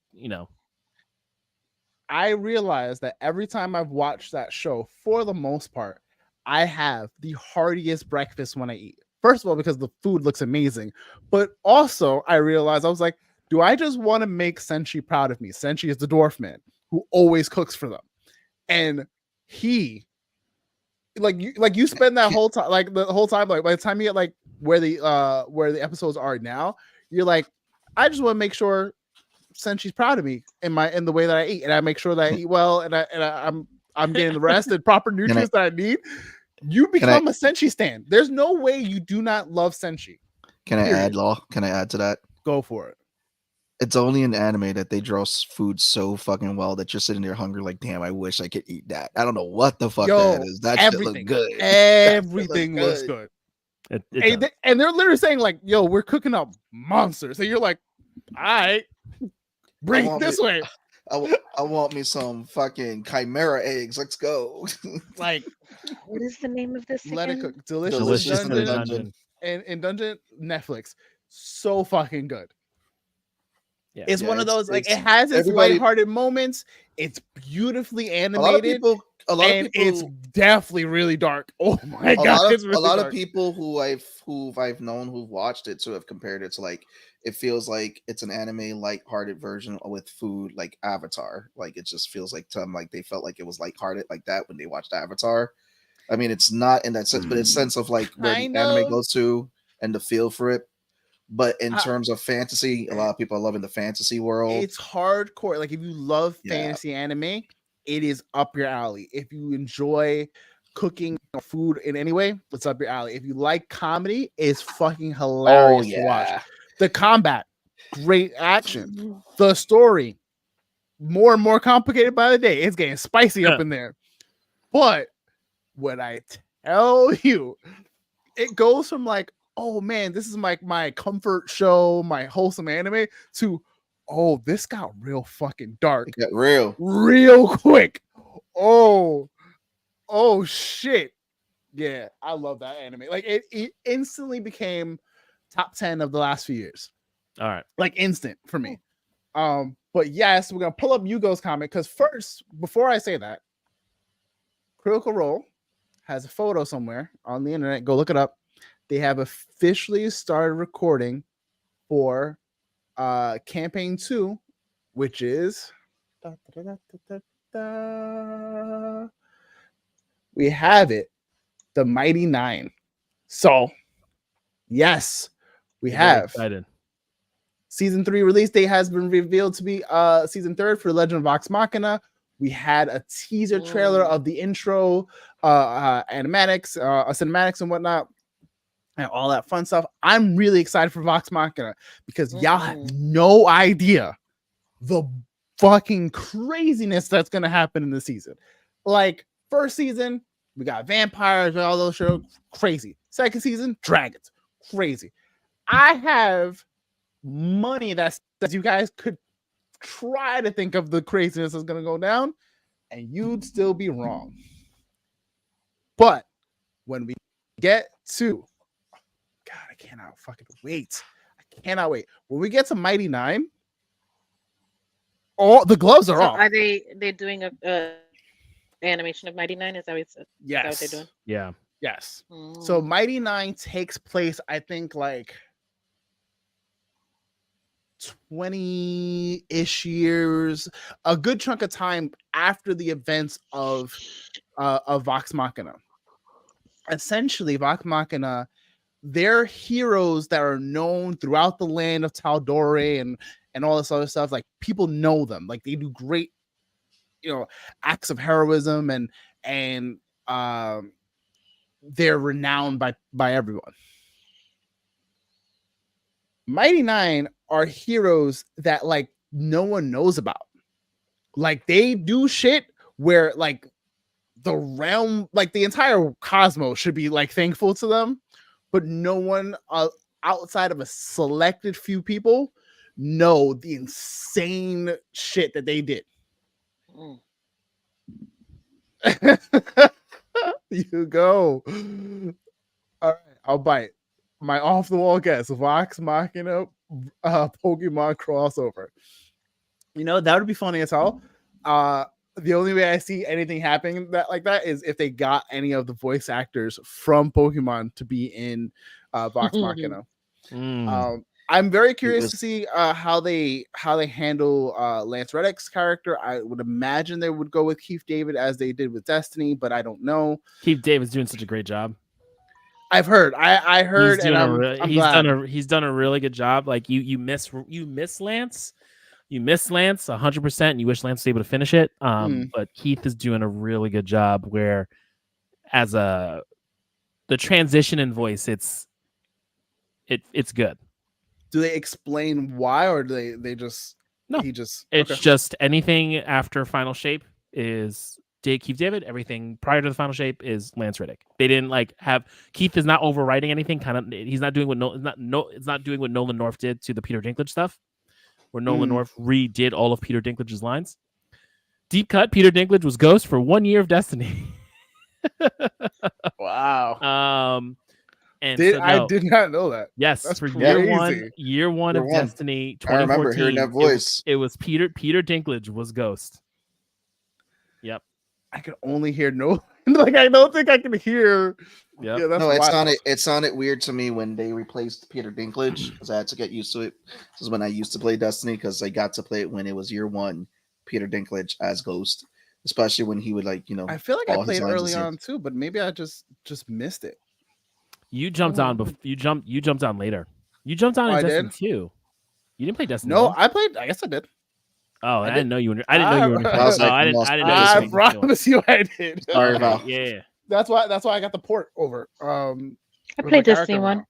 I realized that every time I've watched that show, for the most part, I have the heartiest breakfast when I eat. First of all, because the food looks amazing, but also I realized, I was like, do I just want to make Senshi proud of me? Senshi is the dwarf man who always cooks for them, and he you spend that whole time, like the whole time, like by the time you get like where the episodes are now, you're like, I just want to make sure Senshi's proud of me in the way that I eat, and I make sure that I eat well, and I'm getting the rest and proper nutrients that I need. You become a Senshi stan. There's no way you do not love Senshi. Can I add to that? Go for it. It's only an anime that they draw food so fucking well that you're sitting there hungry like, damn, I wish I could eat that. I don't know what the fuck that is. That shit look good. Everything looks good. And they're literally saying like, yo, we're cooking up monsters. So you're like, all right, bring it this way. I want me some fucking chimera eggs. Let's go. Like, what is the name of this? Let again? it cook. Delicious in the Dungeon. And in Dungeon, Netflix. So fucking good. Yeah, it's one of those, like, it has its lighthearted moments. It's beautifully animated. A lot of people, it's definitely really dark. Oh my god! A lot of people who I've known who've watched it have compared it to, like, it feels like it's an anime lighthearted version with food, like Avatar. Like, it just feels like to them like they felt like it was lighthearted like that when they watched Avatar. I mean, it's not in that sense, but it's sense of like where the anime goes to and the feel for it. But in terms of fantasy, a lot of people are loving the fantasy world. It's hardcore. Like, if you love fantasy anime, it is up your alley. If you enjoy cooking or food in any way, it's up your alley. If you like comedy, it's fucking hilarious to watch. The combat, great action. The story, more and more complicated by the day. It's getting spicy up in there. But when I tell you, it goes from like, oh man, this is my comfort show, my wholesome anime, to oh, this got real fucking dark. It got real quick. Oh shit. Yeah, I love that anime. Like it instantly became top 10 of the last few years. All right. Like instant for me. But yes, we're gonna pull up Yugo's comment because first, before I say that, Critical Role has a photo somewhere on the internet. Go look it up. They have officially started recording for campaign 2, which is we have it, the Mighty 9. So yes, we have excited. Season 3 release date has been revealed to be season 3 for Legend of Vox Machina. We had a teaser trailer of the intro, animatics, cinematics and whatnot, and all that fun stuff. I'm really excited for Vox Machina because y'all have no idea the fucking craziness that's gonna happen in the season. Like first season, we got vampires and all those shows, crazy. Second season, dragons, crazy. I have money that says you guys could try to think of the craziness that's gonna go down, and you'd still be wrong. But when we get to God, I cannot fucking wait. I cannot wait. When we get to Mighty 9, all the gloves are off. Are they doing a animation of Mighty 9? Is that what it said? Yes. Is that what they're doing? Yeah. Yes. So Mighty 9 takes place, I think, like 20-ish years, a good chunk of time after the events of Vox Machina. Essentially, Vox Machina, they're heroes that are known throughout the land of Taldore and all this other stuff. Like people know them, like they do great, acts of heroism and they're renowned by everyone. Mighty 9 are heroes that like no one knows about. Like they do shit where like the realm, like the entire cosmos should be like thankful to them, but no one outside of a selected few people know the insane shit that they did. You go. All right, I'll bite. My off the wall guess: Vox Machina, Pokemon crossover. That would be funny as hell. The only way I see anything happening like that is if they got any of the voice actors from Pokemon to be in Vox Machina. I'm very curious to see how they handle Lance Reddick's character. I would imagine they would go with Keith-David as they did with Destiny, but I don't know. Keith-David's doing such a great job. I've heard. I heard, he's done a really good job. Like you miss Lance. You miss Lance 100%, and you wish Lance was able to finish it. But Keith is doing a really good job. Where, as the transition in voice, it's good. Do they explain why, or do they just no? It's just anything after Final Shape is Keith-David. Everything prior to the Final Shape is Lance Reddick. They didn't have Keith is not overwriting anything. He's not doing what it's not doing what Nolan North did to the Peter Dinklage stuff. Where Nolan North redid all of Peter Dinklage's lines. Deep cut, Peter Dinklage was Ghost for 1 year of Destiny. Wow. And I did not know that. Yes, that's for crazy. year one of Destiny 2014. I remember hearing that voice. It was Peter Dinklage was Ghost. Yep. I could only hear Nolan. Like I don't think I can hear. Yep. Yeah, no, it sounded weird to me when they replaced Peter Dinklage because I had to get used to it. This is when I used to play Destiny because I got to play it when it was year one. Peter Dinklage as Ghost, especially when he would I feel like I played early on too, but maybe I just missed it. You jumped on, but you jumped on later. You jumped on in Destiny 2. You didn't play Destiny. No, 1. I played. I guess I did. Oh, I didn't know you were. I didn't know you were. I was like, I didn't. I didn't know. I You were promise you, I did. Sorry, Val. Yeah. That's why I got the port over. I with played my Destiny character 1, now.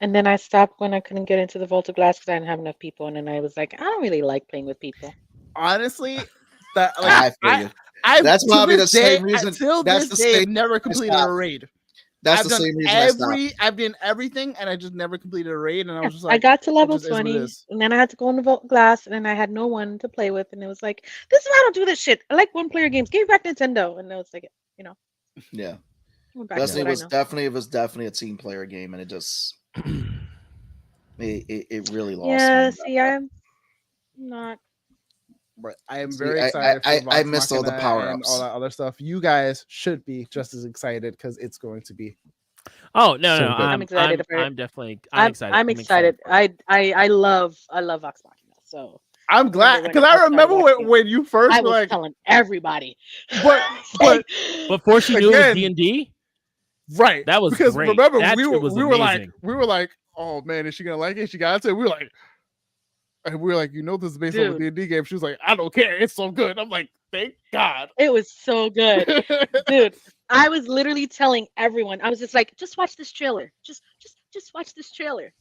and then I stopped when I couldn't get into the Vault of Glass because I didn't have enough people, and then I was like, I don't really like playing with people. Honestly, that I like feel you. I That's to probably the this day- same reason. Until That's this the day, same I've never completed stopped. a raid. That's I've the done same reason I stopped. I've done everything, and I just never completed a raid. And I was just I like, got to level just is what it 20, is. and then I had to go in the Vault of Glass, and then I had no one to play with, and it was like, this is why I don't do this shit. I like one-player games. Give me back Nintendo, and it was like, Yeah. we're back to Destiny what I was know. definitely a team player game, and it just it really lost Yeah, me. see, I'm not. But I am See, very I- excited. I- for I Vox missed all the Machina and power-ups. all that other stuff. You guys should be just as excited because it's going to be. Oh no, So no, good. I'm excited for it. I'm definitely. I'm excited. I'm excited. for it. I love Vox Machina. So I'm glad because I remember when you first I were was like, telling everybody. but Before she knew it was Again, D&D, right, that was because great. remember That we shit was were like amazing. oh man, is she gonna like it? She got it. We were like, you know, this is based on a D&D game. She was like, I don't care, it's so good. I'm like, thank God. It was so good, dude. I was literally telling everyone. I was just like, just watch this trailer. Just watch this trailer.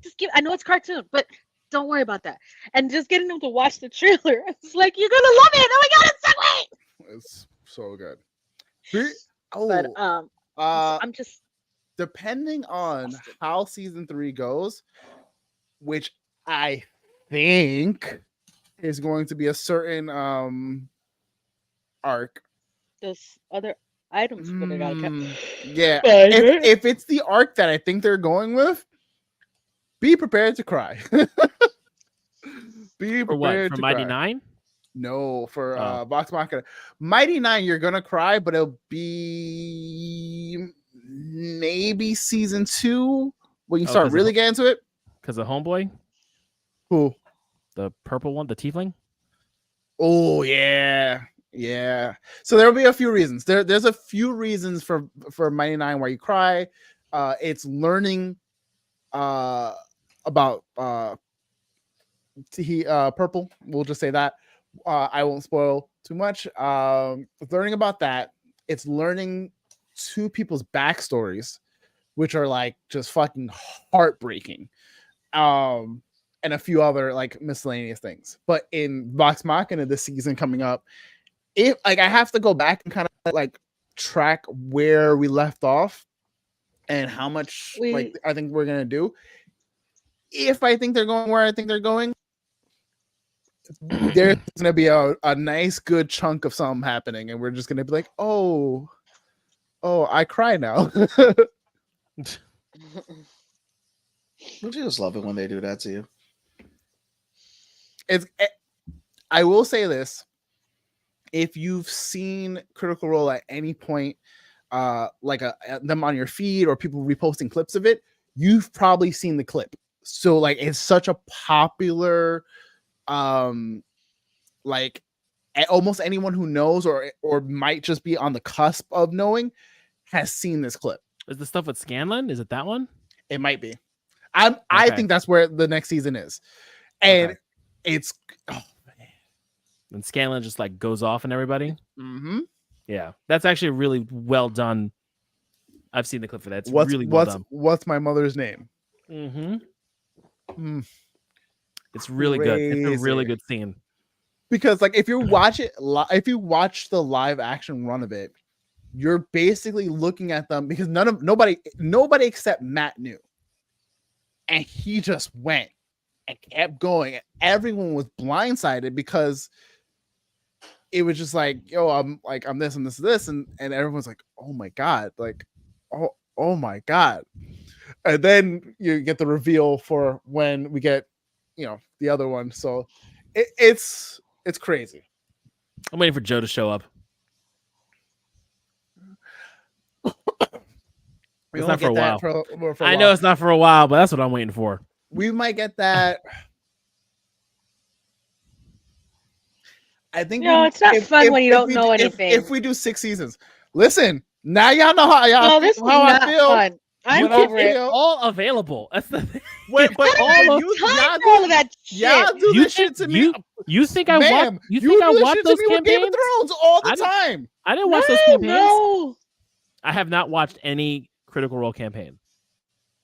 Just give. I know it's cartoon, but don't worry about that. And just getting them to watch the trailer. It's like, you're gonna love it. Oh my god, it's so great. It's so good. But I'm just depending on exhausted. how season 3 goes, which I think is going to be a certain arc. Those other items for the Yeah, But- if it's the arc that I think they're going with, be prepared to cry. Be For what? prepared For to Mighty cry. 9? No, for Oh. Vox Machina. Mighty 9, you're gonna cry, but it'll be maybe season 2 when you start 'cause really getting into it. Because the homeboy, Who? the purple one, the tiefling. Oh yeah. So there'll be a few reasons. There's a few reasons for Mighty 9 where you cry. It's learning about purple. We'll just say that. I won't spoil too much. Learning about that. It's learning two people's backstories, which are like just fucking heartbreaking. And a few other like miscellaneous things. But in Vox Machina this season coming up, I have to go back and kind of like track where we left off and how much I think we're gonna do. If I think they're going where I think they're going, there's gonna be a nice good chunk of something happening, and we're just gonna be like, oh, I cry now. Don't you just love it when they do that to you? I will say this: if you've seen Critical Role at any point, like them on your feed or people reposting clips of it, you've probably seen the clip. So like it's such a popular, like almost anyone who knows or might just be on the cusp of knowing has seen this clip. Is the stuff with Scanlan? Is it that one? It might be. I think that's where the next season is, and it's and Scanlan just like goes off and everybody. Mm-hmm. Yeah, that's actually really well done. I've seen the clip for that. It's really well done. What's my mother's name? Mm-hmm. It's really good. It's a really good scene. Because like if you watch the live action run of it, you're basically looking at them because nobody except Matt knew, and he just went and kept going. Everyone was blindsided because it was just like, yo, I'm this and this, and everyone's like, oh my god, like, oh my god. And then you get the reveal for when we get, the other one. So it's crazy. I'm waiting for Joe to show up. It's not for a while. I know it's not for a while, but that's what I'm waiting for. We might get that. I think it's not fun when you don't know anything. If we do 6 seasons, listen. Now y'all know how this is how not I feel. fun. I'm over it. All available. That's the thing. Wait, but I don't have time for all of that shit. y'all do this shit to me. You think I watch? You think do I this watch shit those to me with Game of campaigns? Thrones all the time. I didn't watch those campaigns. No. I have not watched any Critical Role campaign.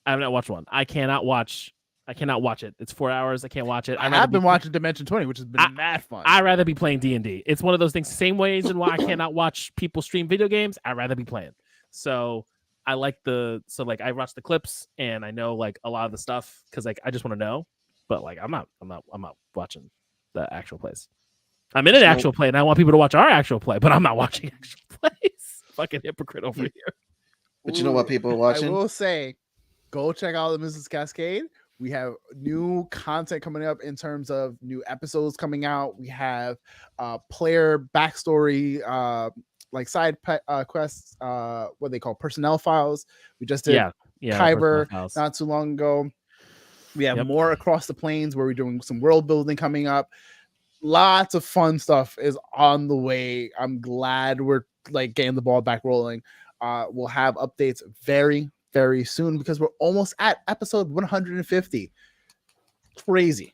I have not watched one. I cannot watch it. It's 4 hours. I can't watch it. I have been watching Dimension 20, which has been mad fun. I'd rather be playing D&D. It's one of those things. Same ways and why I cannot watch people stream video games. I'd rather be playing. So I like I watch the clips and I know like a lot of the stuff because like I just want to know. But like I'm not watching the actual plays. I'm in an actual play and I want people to watch our actual play, but I'm not watching actual plays. Fucking hypocrite over here. But you know what people are watching? I will say, go check out the Mrs. Cascade. We have new content coming up in terms of new episodes coming out. We have player backstory, like side quests, what they call personnel files. We just did Kyber not too long ago. We have more Across the Plains where we're doing some world building coming up. Lots of fun stuff is on the way. I'm glad we're like getting the ball back rolling. We'll have updates very, very soon because we're almost at episode 150. Crazy.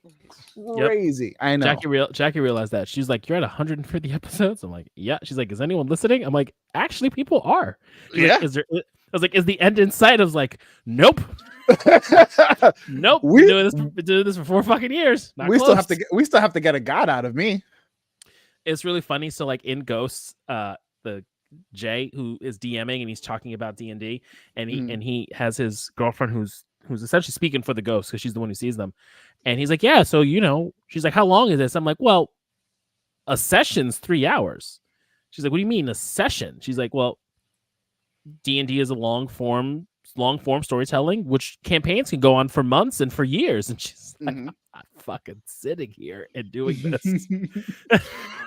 I know. Jackie realized that. She's like, "You're at 150 episodes." I'm like, "Yeah." She's like, "Is anyone listening?" I'm like, "Actually, people are." She's like, "Is there?" I was like, "Is the end in sight?" I was like, "Nope." Nope. We're doing this for 4 fucking years. Still have to get a god out of me. It's really funny. So like in Ghosts, the Jay who is DMing and he's talking about D&D and he has his girlfriend who's essentially speaking for the ghosts because she's the one who sees them. And he's like, "Yeah, so she's like, how long is this?" I'm like, "Well, a session's 3 hours." She's like, "What do you mean a session?" She's like, "Well, D&D is a long form storytelling, which campaigns can go on for months and for years." And she's like, "I'm not fucking sitting here and doing this."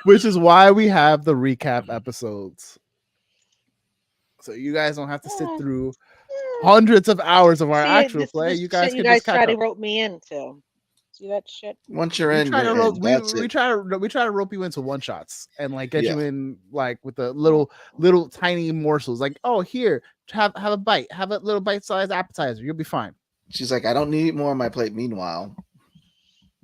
Which is why we have the recap episodes. So you guys don't have to sit through hundreds of hours of our actual play. You guys can just try to rope me into. See that shit? Once you're in, we try to rope you into one shots and like get you in like with the little tiny morsels. Like, oh, here, have a bite, have a little bite-sized appetizer. You'll be fine. She's like, "I don't need more on my plate." Meanwhile,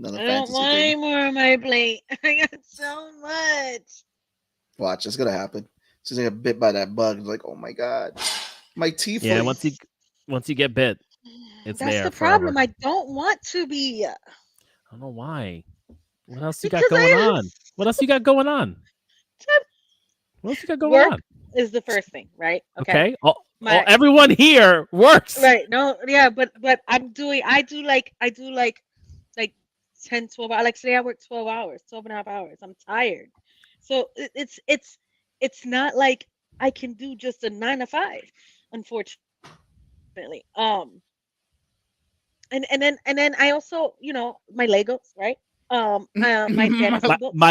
I don't want more on my plate. I got so much. Watch, it's gonna happen. She's gonna get bit by that bug. It's like, oh my god, my teeth. Yeah, once you get bit, it's That's there. The problem. I don't want to be. I don't know why. What else you got going on? What else you got going on? Work is the first thing, right? Okay. Everyone here works. Right. No. Yeah. But I do like 10, 12 hours. Like today I worked 12 hours, 12 and a half hours. I'm tired. So it's not like I can do just a 9 to 5, unfortunately. And then I also, my Legos, right? My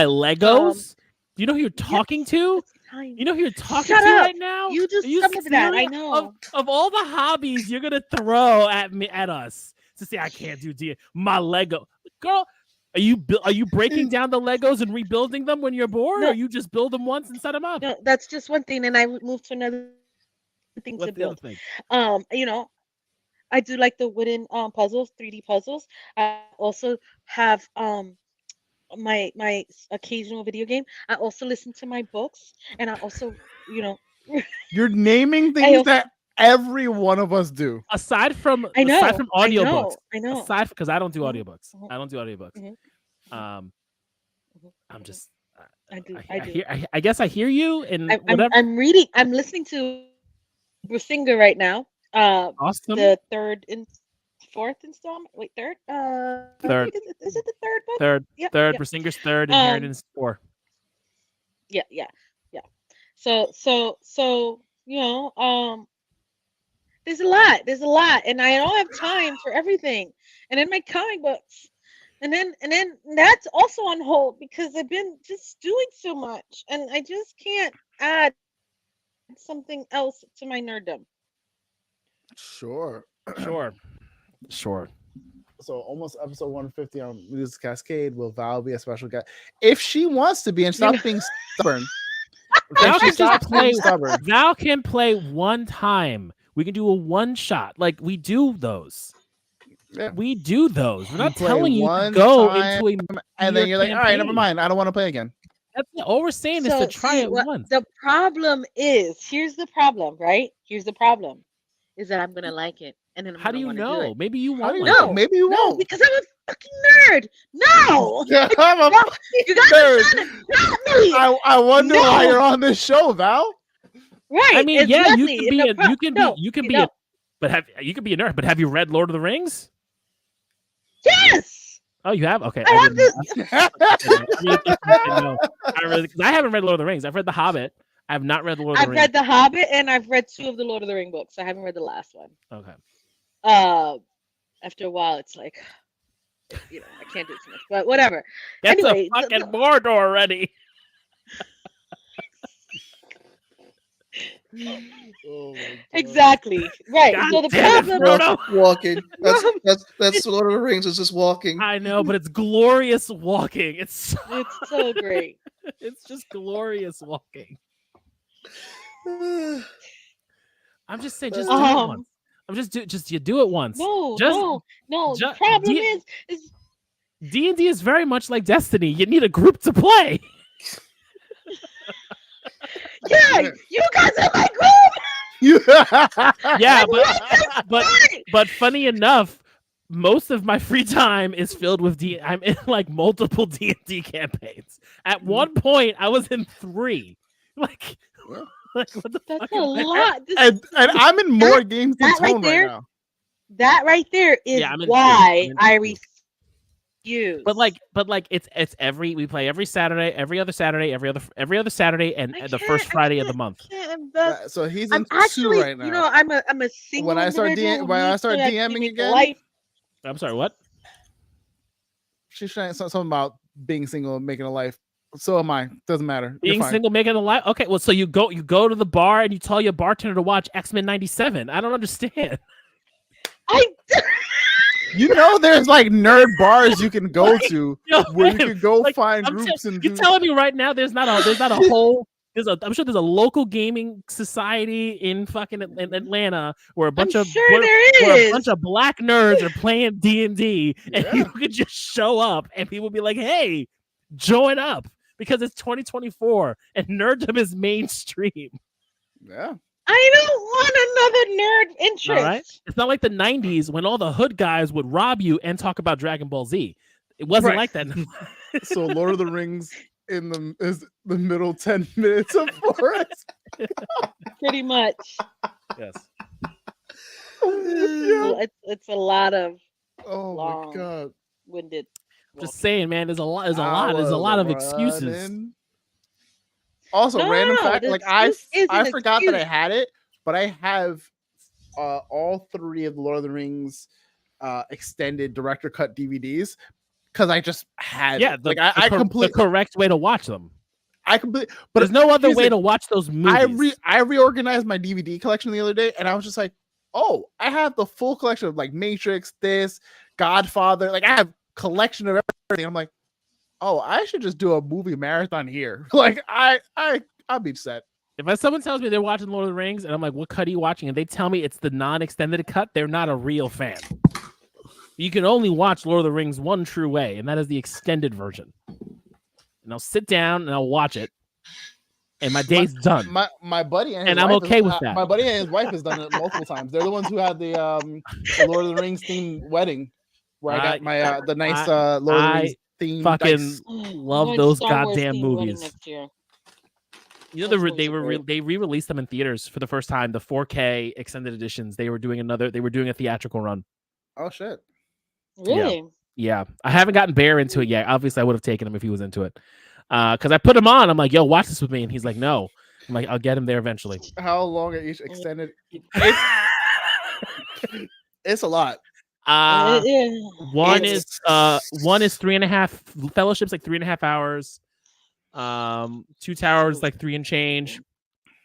Legos. Do you know who you're talking to? You know who you're talking to right now? You just summoned that. I know. Of all the hobbies you're gonna throw at us to say I can't do my Lego, girl. Are you breaking down the Legos and rebuilding them when you're bored, or you just build them once and set them up? No, that's just one thing, and I would move to another thing to build. I do like the wooden puzzles, 3D puzzles. I also have my occasional video game. I also listen to my books, and I also, You're naming things that every one of us do. Aside from audiobooks. I know. Aside because I don't do audiobooks. I don't do audiobooks. I'm just I do. I guess I hear you and whatever. I'm reading. I'm listening to Brisinga right now. Awesome. The third and fourth installment. Wait, third. Third. Is it the third book? Third. Yep, third. Yep. Brisinga's third. Inheritance 4. Yeah. So there's a lot, and I don't have time for everything. And then my comic books, and then that's also on hold because I've been just doing so much, and I just can't add something else to my nerddom. Sure. So almost episode 150 on Music Cascade. Will Val be a special guest if she wants to be and stop being stubborn? Val can just play. Val can play one time. We can do a one shot. Like we do those. We do those. We're not play telling you to one go time, into a and then you're like, all right, never campaign. mind. I don't want to play again. That's all we're saying is to try it once. The problem is, here's the problem, right? Here's the problem, is that I'm gonna like it, and then I'm How do gonna you wanna do know? it. Maybe you How won't. do you like know? it. Maybe you No, won't. because I'm a fucking nerd. No, I'm a No, you guys are nerd. trying to trap me. I wonder why No. you're on this show, Val. Right. I mean, it's yeah, you Leslie. can be It's a, a pro- you can no, be, you can you be know. a, but you can be a nerd. But have you read Lord of the Rings? Yes, Oh, you have? Okay, I have this. I haven't read Lord of the Rings. I've read The Hobbit. I have not read the Lord of I've the read Rings. The Hobbit, and I've read 2 of the Lord of the Ring books. I haven't read the last one. Okay. After a while, it's like, I can't do too much. But whatever. That's Anyway, a fucking Mordor already. Oh my God. Exactly. Right. God So the damn it, problem. Frodo. Walking. That's Lord of the Rings. Is just walking. I know, but it's glorious walking. It's so great. It's just glorious walking. I'm just saying, just do it once. I'm just you do it once. No. The just- problem D- is D&D is very much like Destiny. You need a group to play. yeah, you guys are my group. Yeah, but funny enough, most of my free time is filled with I'm in like multiple D&D campaigns. At one point, I was in 3. Like what the That's fuck a is that? lot. and I'm in more games than that right Tone there- right now. That right there is Yeah, I'm in why two. I refuse. But like it's we play every Saturday, every other Saturday, every other Saturday, and the first Friday of the month. So he's in I'm 2 actually, right now. I'm a single. When I start individual when I who start needs to DMing make a again, life. I'm sorry, what? She's trying something about being single and making a life. So am I. Doesn't matter. You're Being fine. single, making a life. Okay, well, so you go to the bar and you tell your bartender to watch X-Men '97. I don't understand. You know, there's like nerd bars you can go to where you can go like, find I'm groups and you're do. telling me right now there's not a whole I'm sure there's a local gaming society in fucking in Atlanta where a bunch I'm of sure where there a is. bunch of black nerds are playing D&D and Yeah. you could just show up and people be like, "Hey, join up," because it's 2024 and nerddom is mainstream. Yeah. I don't want another nerd interest. All right, it's not like the 90s when all the hood guys would rob you and talk about Dragon Ball Z. It wasn't Right. like that. So Lord of the Rings is the middle 10 minutes of Forest. Pretty much. Yes. It's a lot of Oh long. my God. winded. Just saying, man. There's a lot of excuses. Running. Also, No, random no, fact, the like I excuse is an forgot that I excuse. had it, but I have all 3 of the Lord of the Rings extended director cut DVDs because I just had the correct way to watch them. I completely, but There's no other here's way the- to watch those movies. I reorganized my DVD collection the other day, and I was just like, oh, I have the full collection of like Matrix, this, Godfather, like I have collection of everything. I'm like, oh, I should just do a movie marathon here. Like I'll be set. If someone tells me they're watching Lord of the Rings and I'm like, what cut are you watching? And they tell me it's the non-extended cut, they're not a real fan. You can only watch Lord of the Rings one true way, and that is the extended version. And I'll sit down and I'll watch it, and my day's done. My buddy and I'm okay with that. My buddy and his wife has done it multiple times. They're the ones who had the Lord of the Rings themed wedding, where I got my the nice Lord of the Rings themed fucking dice. love those goddamn movies. You know, they re-released them in theaters for the first time. The 4K extended editions. They were doing a theatrical run. Oh shit! Really? Yeah. I haven't gotten Bear into it yet. Obviously, I would have taken him if he was into it. Because I put him on. I'm like, yo, watch this with me, and he's like, no. I'm like, I'll get him there eventually. How long are each extended? It's a lot. One is 3.5 fellowships, like 3.5 hours. 2 Towers, like 3 and change.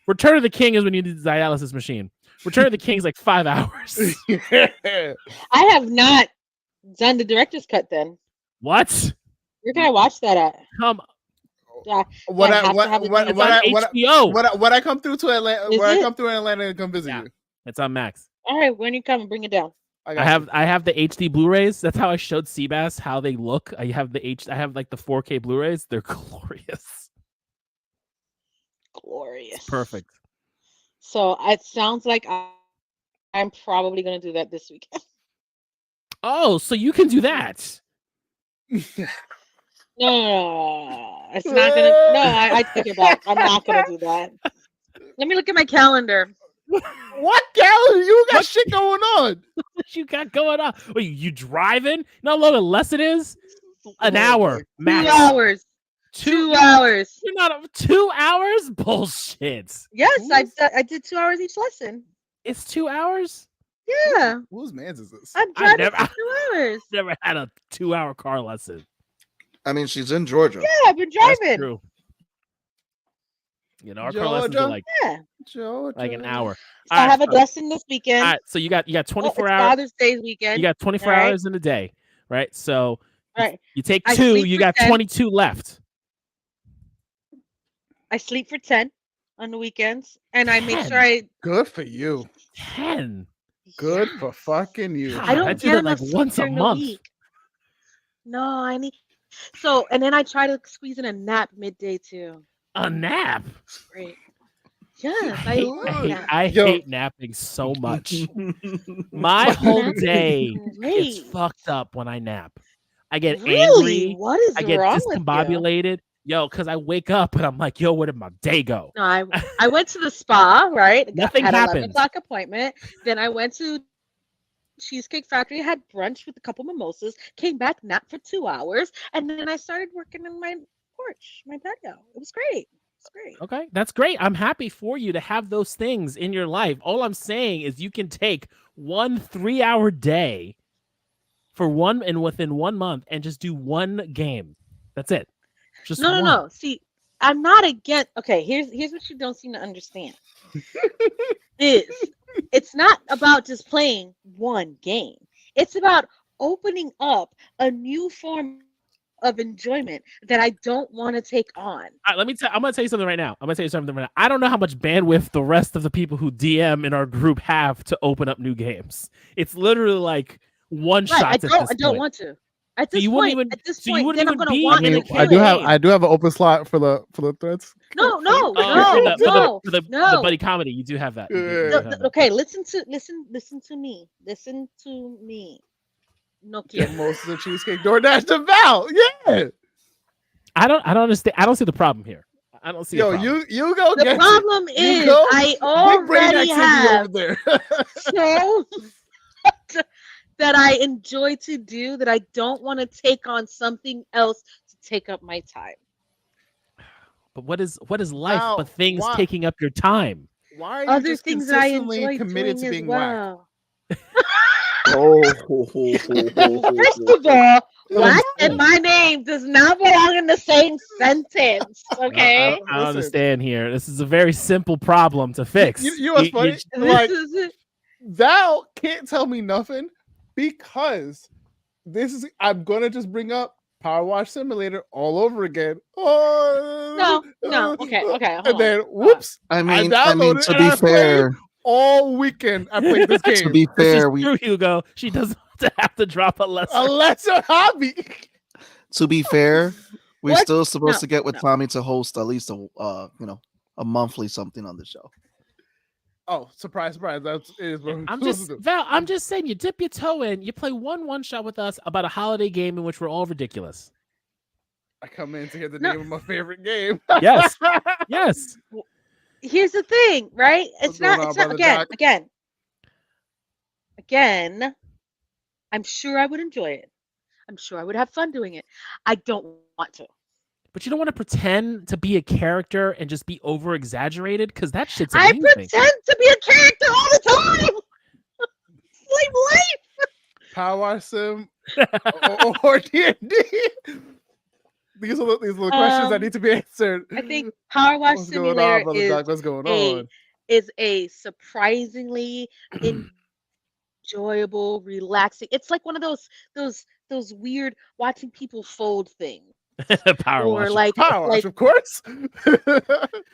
Return of the King is when you need the dialysis machine. Return of the King is like 5 hours. I have not done the director's cut. Then What? where can I watch that at? Come. When I come through to Atlanta, Is when I it? come through Atlanta and come visit Yeah. you. It's on Max. All right, when you come, bring it down. I have the HD Blu-rays. That's how I showed Seabass how they look. I have the 4K Blu-rays. They're glorious. Glorious. It's perfect. So it sounds like I'm probably going to do that this weekend. Oh, so you can do that. No, it's not going to. No, I take it back. I'm not going to do that. Let me look at my calendar. What calendar? You got shit going on. What you got going on? Wait, you driving? No, look, less it is. An hour. Max. 2 hours. 2 hours. You're not 2 hours? Bullshit. Yes, I did 2 hours each lesson. It's 2 hours? Yeah. Whose man's is this? I'm driving for 2 hours. Never had a 2-hour car lesson. I mean, she's in Georgia. Yeah, I've been driving. That's true. You know, our car lessons are like an hour. So I have a lesson this weekend. All right, so you got 24 it's hours. Father's Day weekend. You got 24 hours in a day, right? So you take I 2, sleep you for got 10. 22 left. I sleep for 10 on the weekends, and I make 10? sure I. Good for you. 10. Good for fucking you. God, I don't I get do that enough like sleep once a during the month. week. No, I need. So, and then I try to squeeze in a nap midday too. A nap? Great. Yes, I love naps. I hate napping so much. My whole day is fucked up when I nap. I get angry. What is I get wrong with you? discombobulated. Yo, because I wake up and I'm like, yo, where did my day go? No, I went to the spa, right? Nothing had happened. 11 o'clock appointment. Then I went to Cheesecake Factory, had brunch with a couple mimosas, came back, napped for 2 hours, and then I started working in my porch, my patio. It was great. It's great. Okay, that's great. I'm happy for you to have those things in your life. All I'm saying is you can take 1 3-hour day within 1 month and just do one game. That's it. Just no. See, I'm not against. Okay, here's what you don't seem to understand. It's not about just playing one game. It's about opening up a new form of enjoyment that I don't want to take on. All right, I'm going to tell you something right now. I don't know how much bandwidth the rest of the people who DM in our group have to open up new games. It's literally like one shot. I don't want to. At this point, then I'm gonna want to kill I do have an open slot for the threads. No. For the buddy comedy, you do have that. Okay, listen to me. Listen to me. No, most of the cheesecake DoorDash to Val. Yeah. I don't understand. I don't see the problem here. I don't see. Yo, you go. The problem is I already have there. so that I enjoy to do that I don't want to take on something else to take up my time. But what is life but things taking up your time? Why are you other just things that I enjoy committed doing to being as well? First First of all, whack and my name does not belong in the same sentence. Okay, I don't understand here. This is a very simple problem to fix. You know what's funny? Like, Val can't tell me nothing because I'm gonna just bring up Power Wash Simulator all over again. No. Okay. And then, whoops! I mean, downloaded to be fair, all weekend I played this game. To be fair, Hugo, she doesn't have to drop a lesson. A lesser hobby. To be fair, we're still supposed to get with Tommy to host at least a monthly something on the show. Oh, surprise! That's it. Val, I'm just saying, you dip your toe in, you play one shot with us about a holiday game in which we're all ridiculous. I come in to hear the name of my favorite game. Yes. Here's the thing, right? It's not again. I'm sure I would enjoy it. I'm sure I would have fun doing it. I don't want to. But you don't want to pretend to be a character and just be over exaggerated because that shit's I amazing. pretend to be a character all the time. It's like life. Power Sim or D&D. These are the questions that need to be answered. I think Power Wash Simulator is a surprisingly enjoyable, relaxing. It's like one of those weird watching people fold things. Power Wash, of course.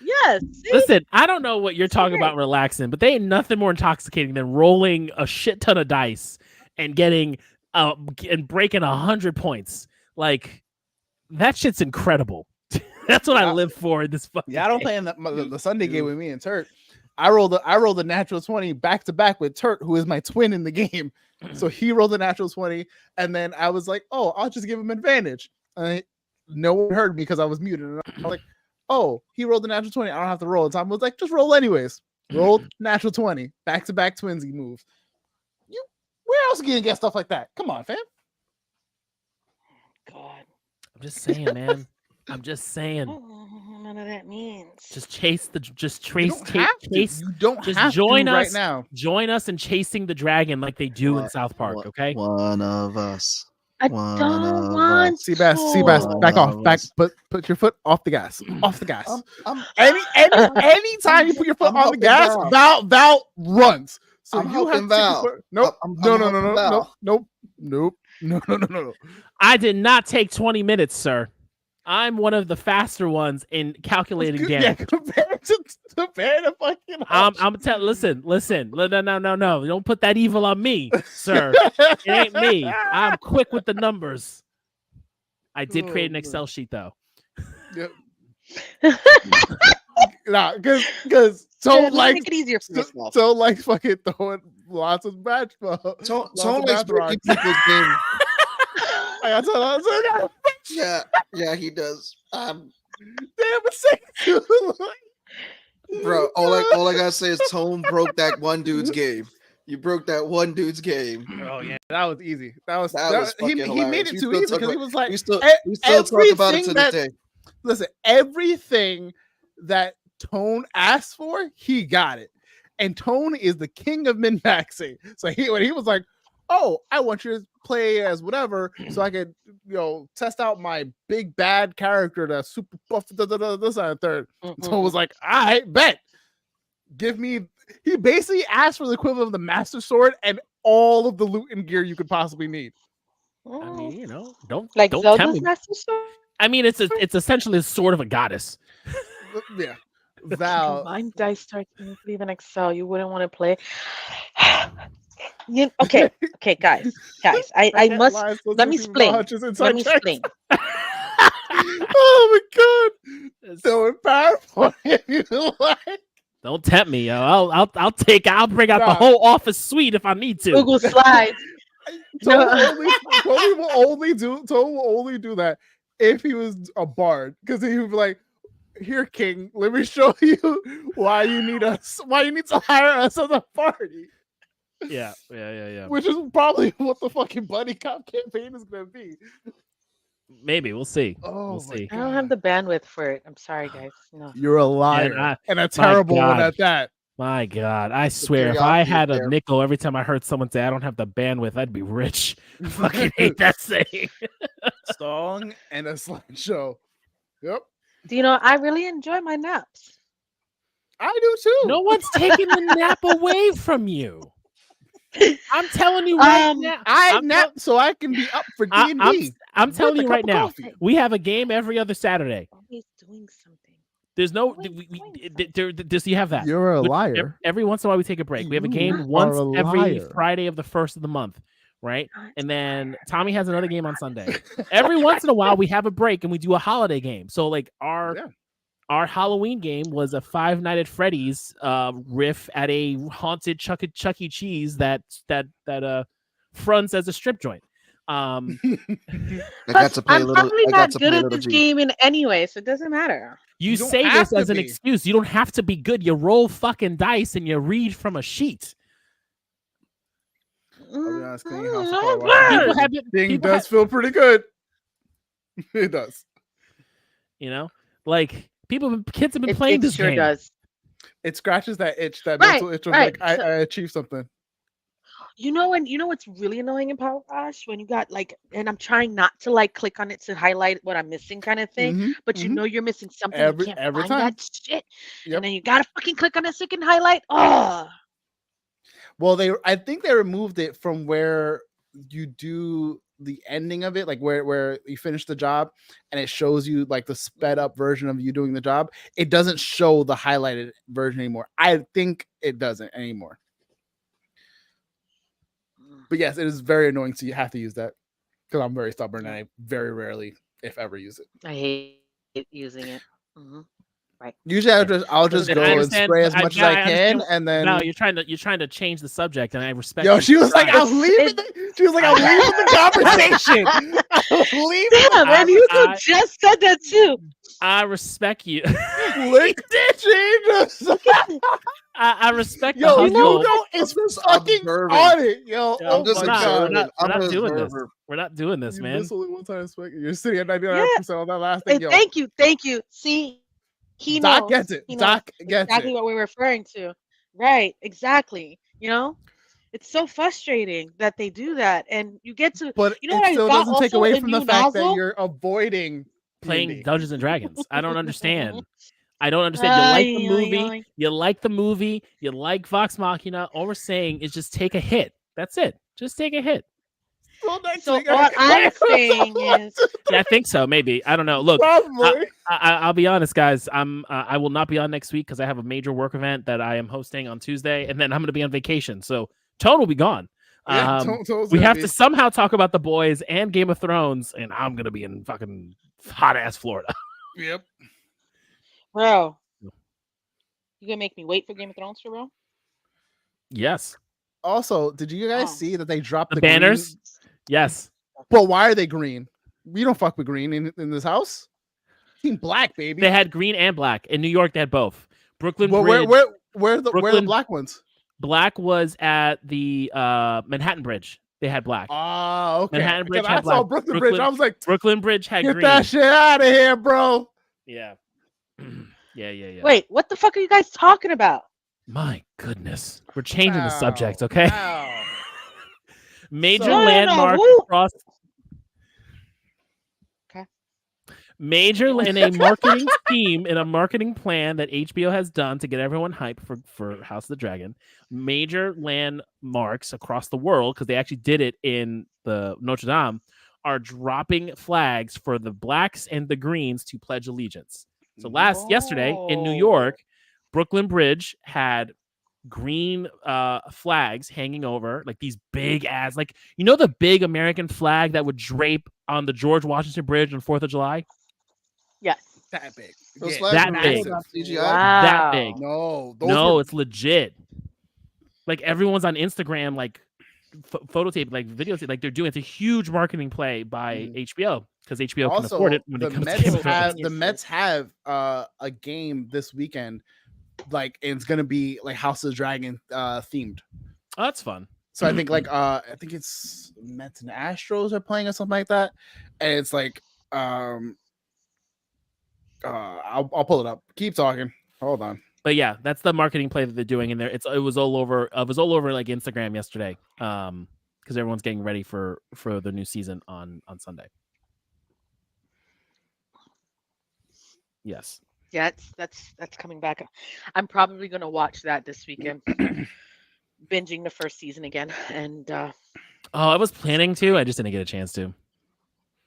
Yes. See? Listen, I don't know what you're talking about relaxing, but they ain't nothing more intoxicating than rolling a shit ton of dice and getting and breaking 100 points. Like that shit's incredible. That's what I live for in this fucking I don't play in the Sunday game with me and Turt. I rolled a natural 20 back to back with Turt, who is my twin in the game. So he rolled a natural 20, and then I was like, "Oh, I'll just give him advantage." No one heard me because I was muted. And I was like, "Oh, he rolled a natural 20. I don't have to roll." And Tom was like, "Just roll anyways." Rolled natural 20, back to back twinsy moves. Where else are you gonna get stuff like that? Come on, fam. God. I'm just saying, man. I'm just saying. None of that means. Just chase. You don't just have join to us right now. Join us in chasing the dragon like they do in South Park. Okay. One of us. I don't want Seabass, back off. Back. Put your foot off the gas. Off the gas. Anytime you put your foot on the gas, Val runs. So I'm you have helping Val. Nope. No. I did not take 20 minutes, sir. I'm one of the faster ones in calculating damage. Yeah, compared to fucking. Listen. No. Don't put that evil on me, sir. It ain't me. I'm quick with the numbers. I did create an Excel sheet though. Yep. Nah, because make it easier for yourself. So like fucking throwing lots of match balls. Tone likes breaking people's game. Yeah, he does. Damn, a second. Bro, all I gotta say is Tone broke that one dude's game. You broke that one dude's game. Oh yeah, that was easy. That was he made it too easy because he was like, we still talk about it to this day. Listen, everything that Tone asked for, he got it. And Tone is the king of min-maxing. So when he was like, "Oh, I want you to play as whatever, so I could, test out my big bad character that's super buff." This and third. Tone was like, "I bet. Give me." He basically asked for the equivalent of the Master Sword and all of the loot and gear you could possibly need. I mean, don't Zelda's tell me. Master Sword? I mean, it's essentially a sword of a goddess. Yeah. Val. Combined dice starts even Excel. You wouldn't want to play. Okay, guys. I must let me explain. Oh my god! So in PowerPoint, if you like. Don't tempt me, yo. I'll bring out the whole Office suite if I need to. Google Slides. Tony will only do that if he was a bard, because he would be like, "Here, King, let me show you why you need to hire us as a party." Yeah. Which is probably what the fucking buddy cop campaign is gonna be. Maybe we'll see. We'll see. I don't have the bandwidth for it. I'm sorry, guys. No. You're a liar and a terrible one at that. My God, I swear, if I had a nickel every time I heard someone say I don't have the bandwidth, I'd be rich. I fucking hate that saying. Song and a slideshow. Yep. Do you know, I really enjoy my naps. I do too. No one's taking the nap away from you. I'm telling you right now. I nap so I can be up for D&D. I'm telling you right now. We have a game every other Saturday. Always doing something. There's no. Does you have that? You're a liar. Every once in a while we take a break. We have a game once every Friday of the first of the month, right? And then Tommy has another game on Sunday. Every once in a while we have a break and we do a holiday game. So like our Halloween game was a Five Nights at Freddy's riff at a haunted Chuck E. Cheese that fronts as a strip joint. I got to play I'm probably not good at this game in any way, so it doesn't matter. You say this as an excuse. You don't have to be good. You roll fucking dice and you read from a sheet. Thing does feel pretty good. It does. You know, like kids have been playing this game. Does. It scratches that itch, that mental itch of like I achieved something. You know what's really annoying in Power Wash when you got like, and I'm trying not to like click on it to highlight what I'm missing kind of thing, but you know you're missing something. You can't find that shit, and then you gotta fucking click on it so you can highlight. Oh, well, I think they removed it from where you do the ending of it, like where you finish the job and it shows you like the sped up version of you doing the job. It doesn't show the highlighted version anymore. I think it doesn't anymore. But yes, it is very annoying. So you have to use that because I'm very stubborn and I very rarely, if ever, use it. I hate using it. Right. Usually I'll just Listen, go I and understand- spray as much as I can, understand- and then No, you're trying to change the subject, and I respect. yo, you. she was like, It's- I'm leaving. She was like, I'm leaving the conversation. I'm leaving. Damn, and you just said that too. I respect you. Look at Jesus. I respect. Yo, the you hustle. know it's just fucking observing. on it, yo. Yeah, Oh I'm just my we're not- god. we're not I'm an doing this. observer. We're not doing this, You man. missed only one time. You're sitting at 99% on that last thing, Hey, yo. thank you. See, he Doc knows. gets it. He knows Doc gets exactly it. what we're referring to. Right, exactly. You know, it's so frustrating that they do that, and you get to. But You know it what I still got doesn't take also away a from the new fact that nozzle? you're avoiding Playing D&D. Dungeons and Dragons. I don't understand. I don't understand. You like the movie. You like the movie. You like Vox Machina. All we're saying is just take a hit. That's it. Just take a hit. So what I'm saying is, Yeah, I think so. Maybe. I don't know. Look, Probably. I'll be honest, guys. I will not be on next week because I have a major work event that I am hosting on Tuesday, and then I'm going to be on vacation. So Tone will be gone. Yeah, We have to somehow talk about The Boys and Game of Thrones, and I'm going to be in fucking hot ass Florida. Yep. bro, you gonna make me wait for Game of Thrones for real? Yes. Also, did you guys Oh. see that they dropped The banners? green? Yes. But why are they green? We don't fuck with green in this house. Team black, baby. They had green and black. In New York, they had both. Brooklyn Well, Bridge. where are the Brooklyn- black ones? Black was at the Manhattan Bridge. They had black. Ah, okay. Manhattan Bridge Because had I saw black. Brooklyn Bridge. I was like, Brooklyn Bridge had get green. that shit out of here, bro. Yeah. Yeah. Wait, what the fuck are you guys talking about? My goodness. We're changing the Wow. subject, okay? Wow. Major So- No, landmark who- across. Okay. Major in a marketing scheme, in a marketing plan that HBO has done to get everyone hyped for House of the Dragon. Major landmarks across the world, because they actually did it in the Notre Dame, are dropping flags for the blacks and the greens to pledge allegiance. So yesterday in New York, Brooklyn Bridge had green flags hanging over, like these big ass, like, you know, the big American flag that would drape on the George Washington Bridge on 4th of July? Yes. That big. Those Yeah, flags that are big. not CGI. Wow. That big. No, those No, were- it's legit. Like, everyone's on Instagram, like photo tape, like videotape, like they're doing. It's a huge marketing play by HBO because HBO can also afford it when the it comes Mets to Game of have Thrones. the Mets have a game this weekend, like, and it's gonna be like House of the Dragon themed. Oh, that's fun. So I think I think it's Mets and Astros are playing or something like that, and it's like I'll pull it up. Keep talking. Hold on. But yeah, that's the marketing play that they're doing in there. It was all over. It was all over like Instagram yesterday, because everyone's getting ready for the new season on Sunday. Yes. Yeah, that's coming back. I'm probably gonna watch that this weekend. Binging the first season again, and Oh, I was planning to. I just didn't get a chance to.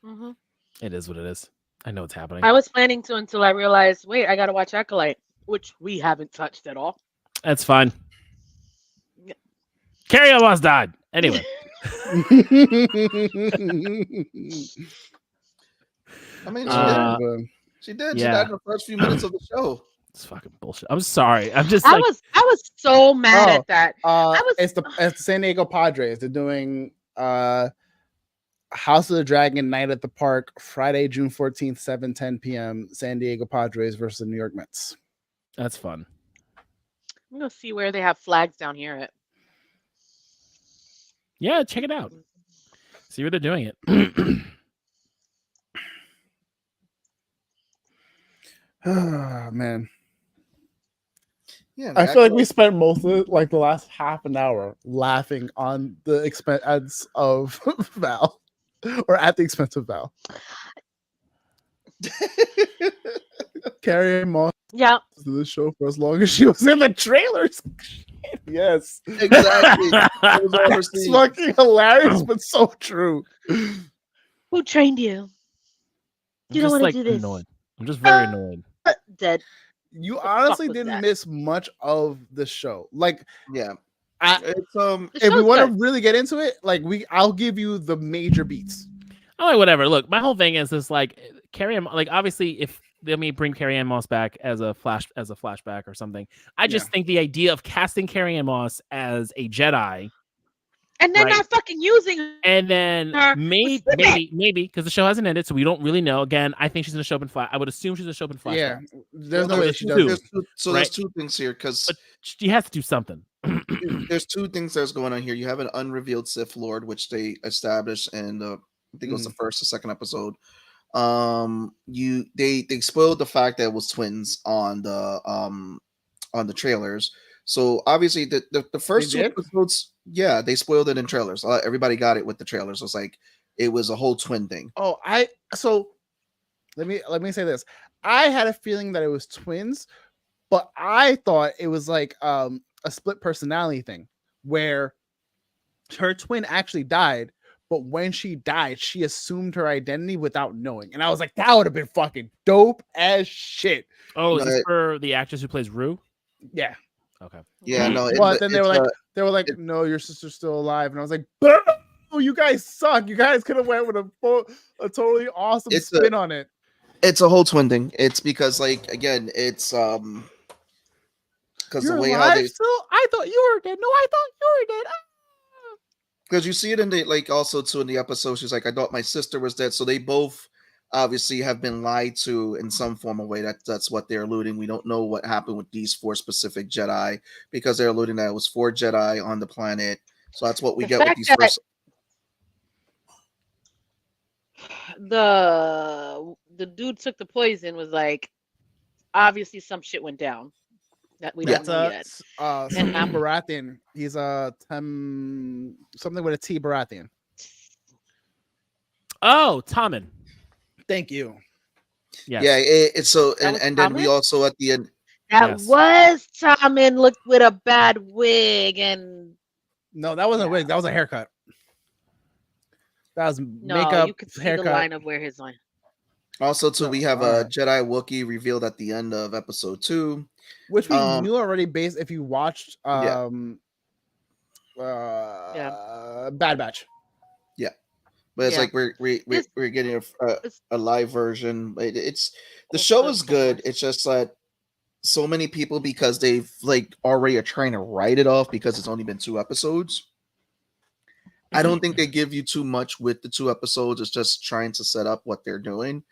mhm. It is what it is. I know it's happening. I was planning to until I realized, wait, I gotta watch Acolyte, which we haven't touched at all. That's fine. Yeah. Carrie almost died. Anyway. I mean, she did. She yeah. died in the first few minutes of the show. It's fucking bullshit. I'm sorry. I'm just I like, was so mad Oh, at that. it's the San Diego Padres. They're doing House of the Dragon Night at the Park Friday, June 14th, 7:10 p.m. San Diego Padres versus the New York Mets. that's fun. I'm gonna see where they have flags down here at. Yeah, check it out. See where they're doing it. Oh, man. Yeah, I feel like we spent most of it, like the last half an hour laughing on the expense of Val, or at the expense of Val. Carrie Moss Yeah. to the show for as long as she was in the trailers. Yes, exactly. It was all her it's scene. fucking hilarious, but so true. Who trained you? You don't just, want like, to do this. annoyed. I'm just very annoyed. Dead. You fuck honestly was didn't that? miss much of the show. Like, Yeah, if we want to really get into it, like I'll give you the major beats. I'm like, whatever. Look, my whole thing is this: like, Carrie-Anne, like, obviously, if let me bring Carrie-Anne Moss back as a flashback or something, I just think the idea of casting Carrie-Anne Moss as a Jedi. And then not fucking using her. And then maybe because the show hasn't ended, so we don't really know. Again, I think she's in a show in flash. I would assume she's in a show in flashback. Yeah, there's no way she does. There's two things here because she has to do something. There's two things that's going on here. You have an unrevealed Sith Lord, which they established, and I think it was the first or second episode. They spoiled the fact that it was twins on the trailers. So obviously the first two episodes, they spoiled it in trailers. Everybody got it with the trailers. It was like it was a whole twin thing. Oh, let me say this. I had a feeling that it was twins, but I thought it was like a split personality thing where her twin actually died, but when she died, she assumed her identity without knowing. And I was like, that would have been fucking dope as shit. Oh, is this for the actress who plays Rue? Yeah. Okay. Yeah, no. But then they were like, no, your sister's still alive, and I was like, oh, you guys suck. You guys could have went with a totally awesome spin on it. It's a whole twin thing. It's because, like, again, it's because the way how they still, I thought you were dead. No, I thought you were dead. Because you see it in the also too in the episode. She's like, I thought my sister was dead. So they both obviously have been lied to in some form of way. That's what they're alluding. We don't know what happened with these 4 specific Jedi because they're alluding that it was 4 Jedi on the planet. So that's what we get with these first. The dude took the poison was like, obviously some shit went down that we don't know yet. And Baratheon. He's something with a T. Baratheon. Oh, Tommen. Thank you. Yes. Yeah, it's so, and then we also at the end. That was Tommen looked with a bad wig and. No, that wasn't a wig. That was a haircut. That was makeup. You could see haircut. the line of where his line. Also, too, we have a Jedi Wookiee revealed at the end of episode 2, which we knew already based if you watched Bad Batch. Yeah. But it's like we're getting a live version. It's the show is good. It's just that so many people, because they've like already are trying to write it off because it's only been 2 episodes. I don't think they give you too much with the 2 episodes. It's just trying to set up what they're doing.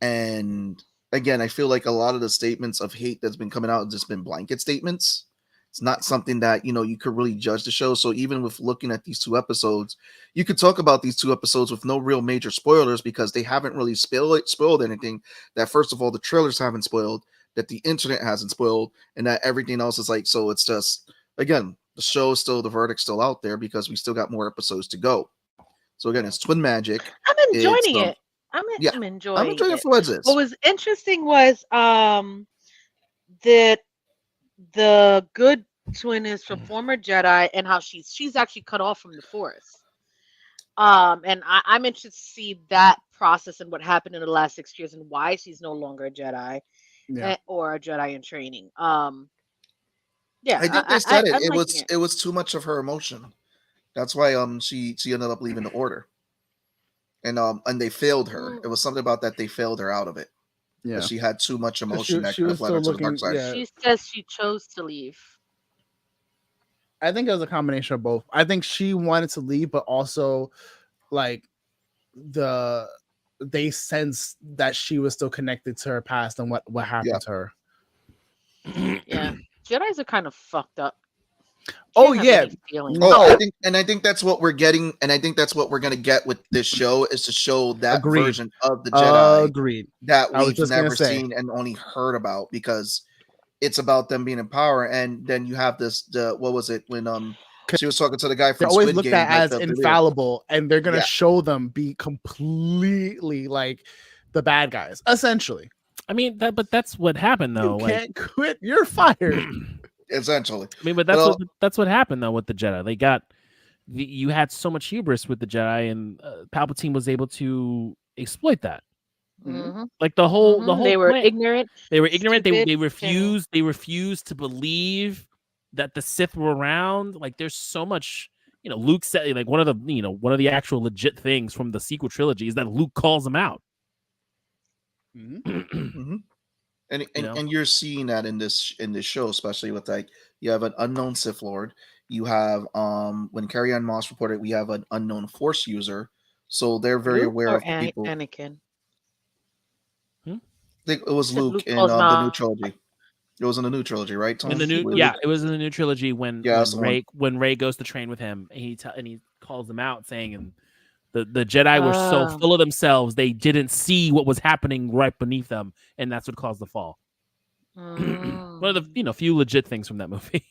And again, I feel like a lot of the statements of hate that's been coming out have just been blanket statements. It's not something that, you could really judge the show. So even with looking at these 2 episodes, you could talk about these 2 episodes with no real major spoilers because they haven't really spoiled anything that, first of all, the trailers haven't spoiled, that the internet hasn't spoiled, and that everything else is like, so it's just, again, the show is still, the verdict's still out there because we still got more episodes to go. So again, it's twin magic. I'm enjoying it. I'm enjoying it for what it is. What was interesting was that the good twin is from former Jedi and how she's actually cut off from the Force. And I'm interested to see that process and what happened in the last 6 years and why she's no longer a Jedi or a Jedi in training. Yeah, I think they said it was too much of her emotion. That's why she ended up leaving the Order. And they failed her. It was something about that they failed her out of it. Yeah, she had too much emotion that could have led her to the dark side. She says she chose to leave. I think it was a combination of both. I think she wanted to leave, but also like they sensed that she was still connected to her past and what happened to her. Yeah. Jedis are kind of fucked up. Oh yeah. I think that's what we're getting, and I think that's what we're gonna get with this show is to show that version of the Jedi that we've never seen and only heard about, because it's about them being in power. And then you have what was it when she was talking to the guy from They're always Squid looked Game, at as infallible, and they're gonna show them be completely like the bad guys, essentially. I mean, but that's what happened though. You can't quit. You're fired. Essentially. I mean, but that's what happened though with the Jedi. You had so much hubris with the Jedi, and Palpatine was able to exploit that. Mm-hmm. Like the whole they were ignorant. They were ignorant. Stupid, they refused to believe that the Sith were around. Like, there's so much. Luke said, like, one of the actual legit things from the sequel trilogy is that Luke calls them out. Mm-hmm. And you're seeing that in this show, especially with like you have an unknown Sith Lord. You have when Carrie-Anne Moss reported, we have an unknown Force user, so they're very aware of people. Anakin. I think it was Luke in the new trilogy. It was in the new trilogy, right, Tom? It was in the new trilogy when Rey goes to train with him, and he calls them out, saying, and the Jedi were so full of themselves they didn't see what was happening right beneath them, and that's what caused the fall. One of the few legit things from that movie.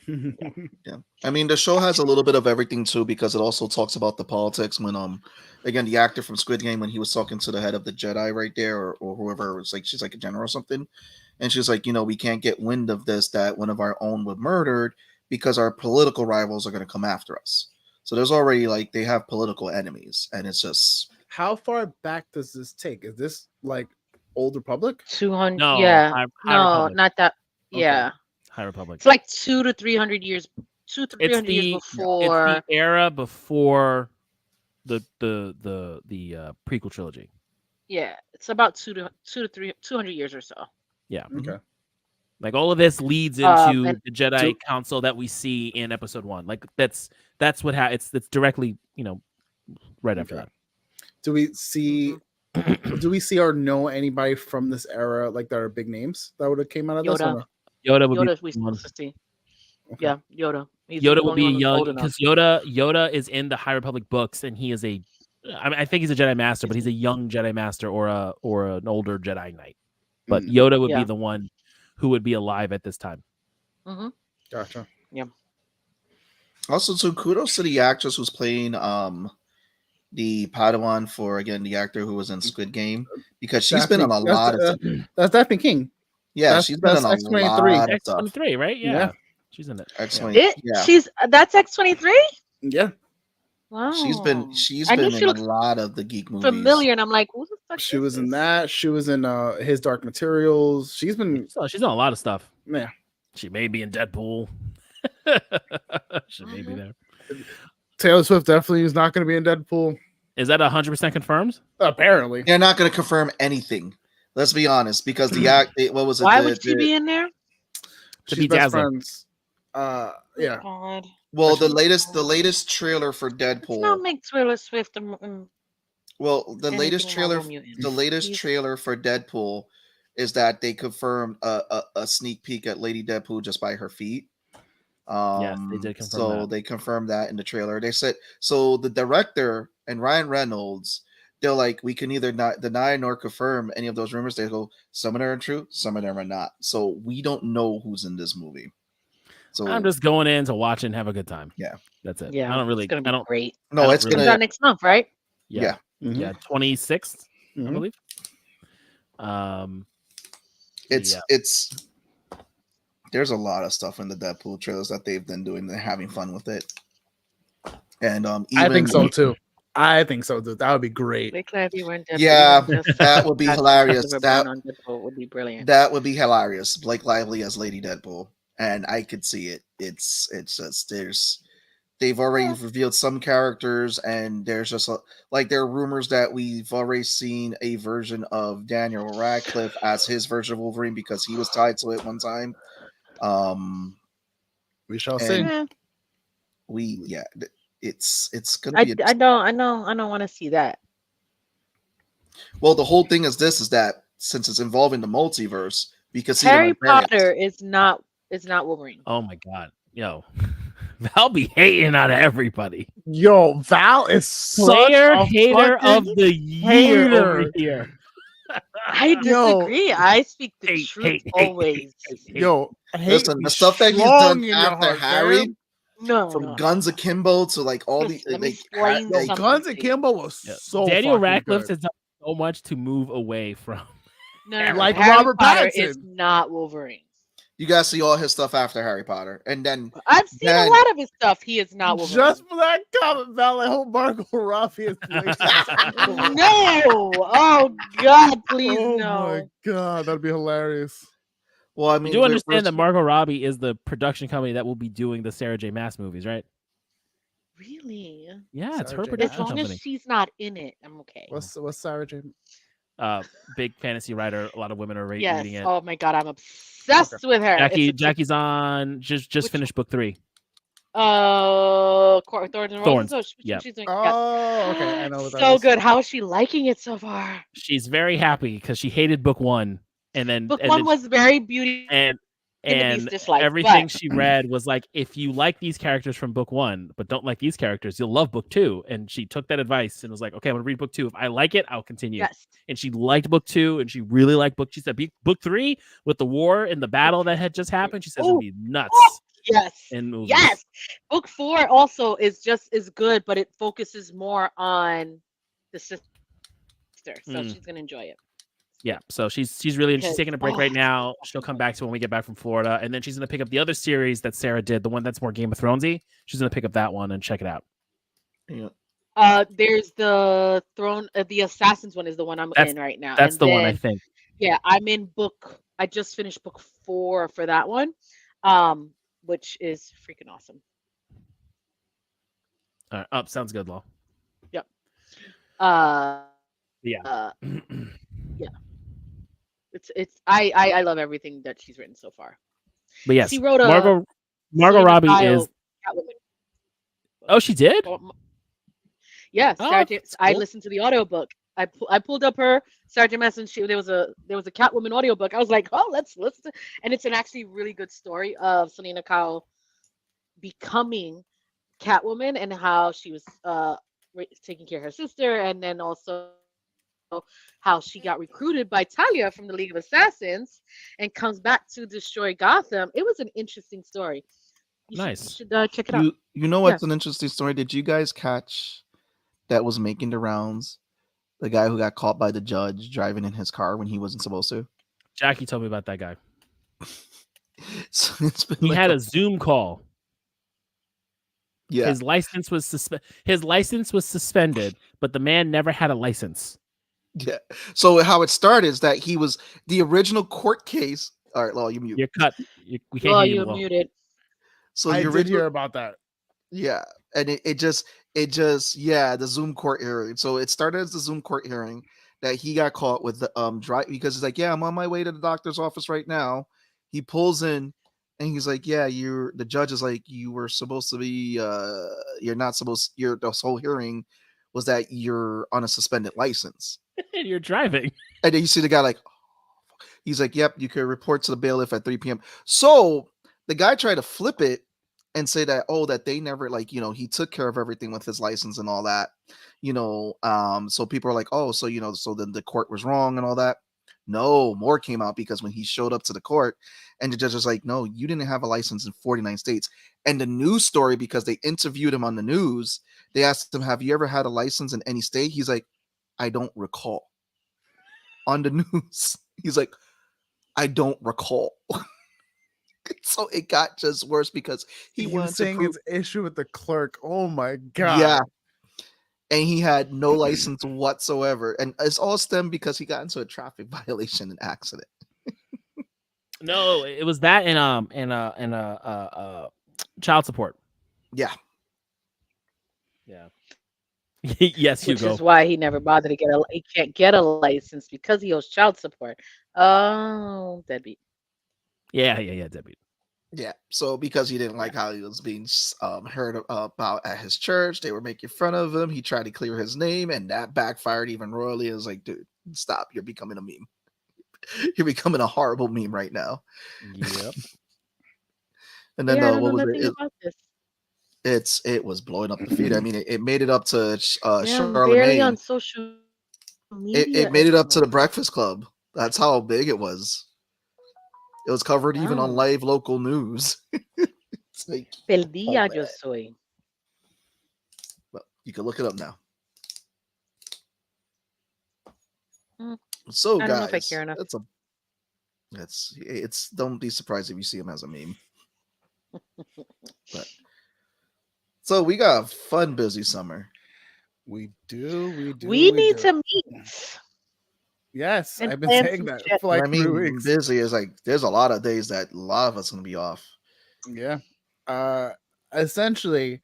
Yeah, I mean the show has a little bit of everything too, because it also talks about the politics when again the actor from Squid Game, when he was talking to the head of the Jedi right there, or whoever, was like, she's like a general or something, and she's like, we can't get wind of this, that one of our own was murdered, because our political rivals are going to come after us. So there's already like they have political enemies, and it's just, how far back does this take? Is this like Old Republic? 200. No, yeah, High no, Republic. not that. Okay. Yeah, High Republic. it's like 200 to 300 years. 200 to 300 years before. It's the era before the prequel trilogy. Yeah, it's about 200 years or so. Yeah. Okay. Like all of this leads into and- the Jedi Council that we see in Episode 1. Like that's what it's directly right after that. Do we see or know anybody from this era, like that are big names that would have came out of this? Yoda would Yoda, be we one. supposed to see. Okay. Yeah, Yoda. Yoda will be young, because Yoda is in the High Republic books, and he is I think he's a Jedi Master, but he's a young Jedi Master or an older Jedi Knight. But Yoda would be the one who would be alive at this time. Mm-hmm. Gotcha. Yeah. Also, so kudos to the actress who's playing the Padawan for, again, the actor who was in Squid Game, because she's been in a lot of stuff. That's Daphne King. Yeah, she's been in a lot of stuff. X-23, right? Yeah. She's in it. X-23. Yeah. That's X-23? Yeah. Wow. She's been in a lot of the geek movies. Familiar, and I'm like, who the fuck? She was in that. She was in His Dark Materials. She's in a lot of stuff. Yeah. She may be in Deadpool. She may be there. Taylor Swift definitely is not going to be in Deadpool. Is that 100% confirmed? Apparently. They're not going to confirm anything. Let's be honest, because what was it? Why would she be in there? To She's be best Dazzler. friends. Yeah. God. Well, the latest trailer for Deadpool. Let's not make Taylor Swift Well, the latest trailer for Deadpool is that they confirmed a sneak peek at Lady Deadpool just by her feet. Yes, they did confirm so that. they confirmed that in the trailer. They said, so the director and Ryan Reynolds, they're like, we can neither not deny nor confirm any of those rumors. They go, some of them are true, some of them are not. So we don't know who's in this movie. So I'm just going in to watch and have a good time. Yeah, that's it. Yeah, I don't really. It's gonna be great. No, it's gonna next month, right? Yeah, Mm-hmm. yeah, 26th, I believe. It's there's a lot of stuff in the Deadpool trailers that they've been doing. They're having fun with it, and I think so too. I think so too. That would be great. Yeah, that would be hilarious. That would be brilliant. That would be hilarious. Blake Lively as Lady Deadpool, and I could see it. It's just they've already revealed some characters, and there's just there are rumors that we've already seen a version of Daniel Radcliffe as his version of Wolverine because he was tied to it one time. We shall see. It's gonna be. I don't want to see that. Well, the whole thing is that since it's involving the multiverse, because Harry Potter is not Wolverine. Oh my god, yo, Val be hating on everybody. Yo, Val is such a hater of the year over here. I disagree. I speak the truth always. Yo, listen, the stuff that he's done after Harry. No, from Guns Akimbo to all the Guns Akimbo was so Daniel Radcliffe has done so much to move away from like Harry Robert Potter Pattinson is not Wolverine. You guys see all his stuff after Harry Potter, and then I've seen a lot of his stuff. He is not Wolverine. Just for that comment, Val, I hope Margot Robbie is no. Oh God, please no. no. Oh my God, that'd be hilarious. Well, I mean, you do understand that Margot Robbie is the production company that will be doing the Sarah J. Maas movies, right? Really? Yeah, it's her Sarah J. production As long company. as she's not in it, I'm okay. What's Sarah J? Big fantasy writer. A lot of women are Yes. reading it. Oh my god, I'm obsessed with her. Jackie's on. Just finished book 3. Thorns and Thorns. Roses. Yeah. She's doing. Oh, okay. I know what that So is. good. How is she liking it so far? She's very happy because she hated book 1, and then book 1 was very Beauty and and the Beast disliked, everything but... she read was like, if you like these characters from book 1 but don't like these characters, you'll love book 2. And she took that advice and was like, okay, I'm gonna read book 2. If I like it, I'll continue. Yes. And she liked book 2, and she really liked she said book 3 with the war and the battle that had just happened. She says it'd be nuts. Yes. In movies. Yes. Book 4 also is just as good, but it focuses more on the sister, so she's gonna enjoy it. Yeah, so she's really she's taking a break right now. She'll come back to when we get back from Florida, and then she's gonna pick up the other series that Sarah did, the one that's more Game of Thronesy. She's gonna pick up that one and check it out. Yeah. There's the the Assassins one is the one I'm in right now. That's the one, I think. Yeah, I just finished book 4 for that one, which is freaking awesome. All right, sounds good, Law. Yep. Yeah. Yeah. It's I love everything that she's written so far. But yes, she wrote Margot Robbie is. Catwoman. Oh, she did. Yes, Oh, I listened to the audiobook. I pulled up her Sarah J. Maas, and there was a Catwoman audiobook. I was like, oh, let's listen. And it's an actually really good story of Selena Kyle becoming Catwoman and how she was taking care of her sister, and then also how she got recruited by Talia from the League of Assassins and comes back to destroy Gotham. It was an interesting story. You should check it out. You know what's an interesting story? Did you guys catch that was making the rounds? The guy who got caught by the judge driving in his car when he wasn't supposed to. Jackie told me about that guy. So it's been he had a Zoom call. Yeah. His license was suspended, but the man never had a license. Yeah. So how it started is that he was the original court case. All right, Law, you mute. You're cut. We can't hear you. You're muted. So I did hear about that. Yeah, and it just the Zoom court hearing. So it started as the Zoom court hearing that he got caught with the drive because he's like, yeah, I'm on my way to the doctor's office right now. He pulls in and he's like, yeah, the judge is like, you were supposed to be you're not supposed the whole hearing was that you're on a suspended license. And you're driving. And then you see the guy like, oh. He's like, yep, you could report to the bailiff at 3 p.m. So the guy tried to flip it and say that, that they never he took care of everything with his license and all that, so people are like, so then the court was wrong and all that. No, more came out because when he showed up to the court and the judge was like, no, you didn't have a license in 49 states. And the news story, because they interviewed him on the news, they asked him, have you ever had a license in any state? He's like, I don't recall. On the news, he's like, I don't recall. So it got just worse because he was saying his issue with the clerk. Oh my god! Yeah, and he had no license whatsoever, and it's all stemmed because he got into a traffic violation and accident. No, it was that and child support. Yeah. Yes, Which Hugo. is why he never bothered to he can't get a license because he owes child support. Oh, deadbeat. Yeah, deadbeat. Yeah, so because he didn't like how he was being heard about at his church, they were making fun of him. He tried to clear his name, and that backfired even royally. It was like, dude, stop! You're becoming a meme. You're becoming a horrible meme right now. Yep. And then what was it? About this. It was blowing up the feed. I mean, it made it up to Charlemagne. Barely on social media. It made it up to the Breakfast Club. That's how big it was. It was covered even on live local news. It's like, Perdida yo soy. But you can look it up now. So, I guys, don't know if I care enough. It's don't be surprised if you see him as a meme. But so we got a fun, busy summer. We do. We need to meet. Yes, And I've been plan saying some that shit. for like When I 3 mean weeks. busy is like there's a lot of days that a lot of us gonna be off. Yeah. Essentially,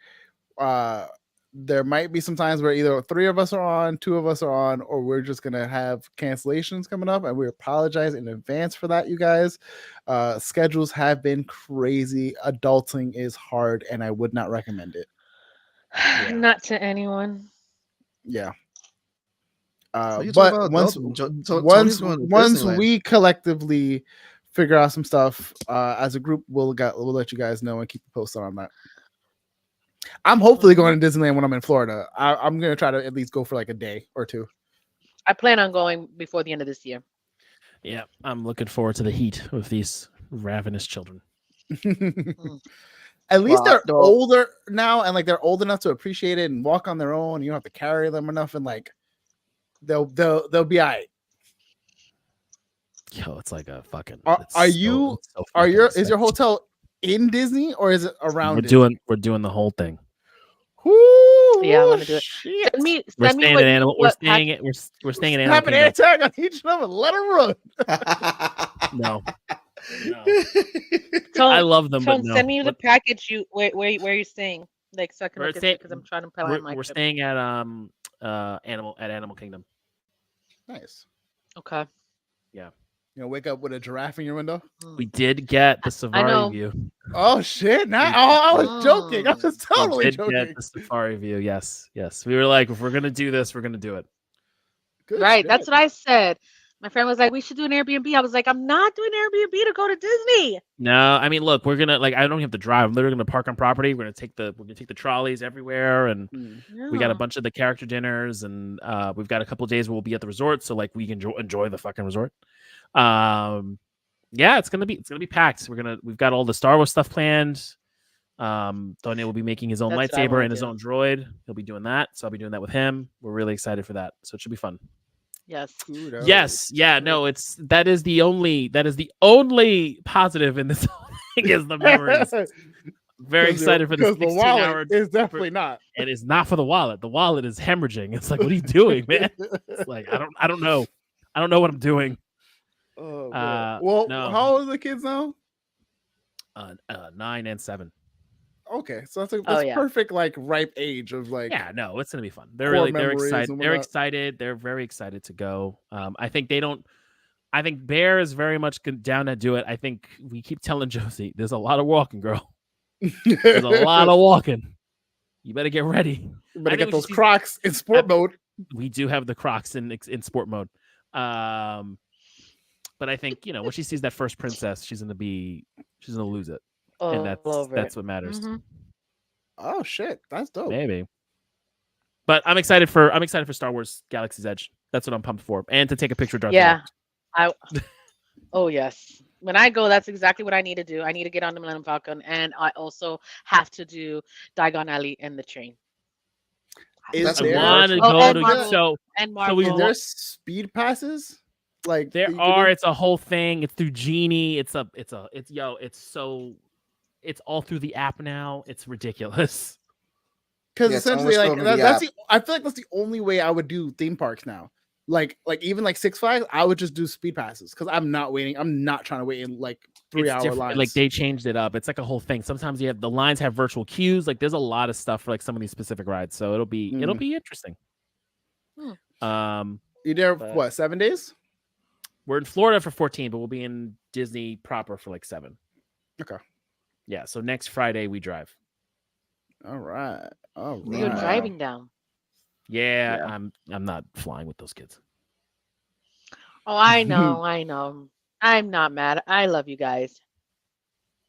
there might be some times where either 3 of us are on, 2 of us are on, or we're just gonna have cancellations coming up, and we apologize in advance for that, you guys. Schedules have been crazy. Adulting is hard, and I would not recommend it. Yeah. Not to anyone. Yeah. What are you But talking about? once Tony's going to Disneyland. we collectively figure out some stuff as a group, we'll let you guys know and keep you posted on that. I'm hopefully going to Disneyland when I'm in Florida. I'm gonna try to at least go for like a day or 2. I plan on going before the end of this year. Yeah, I'm looking forward to the heat with these ravenous children. At least Well, they're older now, and like they're old enough to appreciate it and walk on their own. You don't have to carry them enough, and like they'll be all right. Yo, it's like a fucking. Is your hotel in Disney or is it around? We're doing the whole thing. Ooh, Yeah, I want to do it. shit. We're staying at Animal. We're staying at Animal Have an air tag on each of them and let them run. No. Tone, I love them, Tone, but no. send me the package. Where you're staying, like so I can look at it because I'm trying to plan my We're trip. staying at Animal Kingdom. Nice. Okay. Yeah. You know, wake up with a giraffe in your window. We did get the safari view. Oh shit! I was joking. I was totally joking. Get the safari view. Yes. We were like, if we're gonna do this, we're gonna do it. Good right. shit. That's what I said. My friend was like, we should do an Airbnb. I was like, I'm not doing Airbnb to go to Disney. No, I mean, look, we're gonna I don't have to drive. I'm literally gonna park on property. We're gonna take the trolleys everywhere, and we got a bunch of the character dinners, and we've got a couple of days where we'll be at the resort, so like we can enjoy the fucking resort. Yeah, it's gonna be packed. We've got all the Star Wars stuff planned. Donnie will be making his own lightsaber and his own droid. He'll be doing that, so I'll be doing that with him. We're really excited for that, so it should be fun. Yes. Kudos. Yes. Yeah. No. That is the only positive in this whole thing is the memories. Very excited for this. The wallet is definitely not. It is not for the wallet. The wallet is hemorrhaging. It's like, what are you doing, man? It's like I don't know. I don't know what I'm doing. Oh, well, no. How old are the kids now? 9 and 7. Okay, so that's perfect, like ripe age of like. Yeah, no, it's gonna be fun. They're excited. They're excited. They're very excited to go. I think Bear is very much down to do it. I think we keep telling Josie, there's a lot of walking, girl. There's a lot of walking. You better get ready. You better get those Crocs in sport mode. We do have the Crocs in sport mode. But I think when she sees that first princess, she's gonna lose it. And that's what matters. Mm-hmm. Oh shit, that's dope. Maybe. But I'm excited for Star Wars Galaxy's Edge. That's what I'm pumped for, and to take a picture of Darth Vader. Oh yes. When I go, that's exactly what I need to do. I need to get on the Millennium Falcon, and I also have to do Diagon Alley and the train. Is there speed passes? Like there are. It's a whole thing. It's through Genie. It's all through the app now. It's ridiculous. Because essentially, like I feel like that's the only way I would do theme parks now. Like even like Six Flags, I would just do speed passes because I'm not waiting. I'm not trying to wait in like 3-hour lines. Like they changed it up. It's like a whole thing. Sometimes the lines have virtual queues. Like there's a lot of stuff for like some of these specific rides. So it'll be interesting. You there what 7 days? We're in Florida for 14, but we'll be in Disney proper for like 7. Okay. Yeah, so next Friday we drive. All right. You're driving down. Yeah, I'm not flying with those kids. Oh, I know. I'm not mad. I love you guys.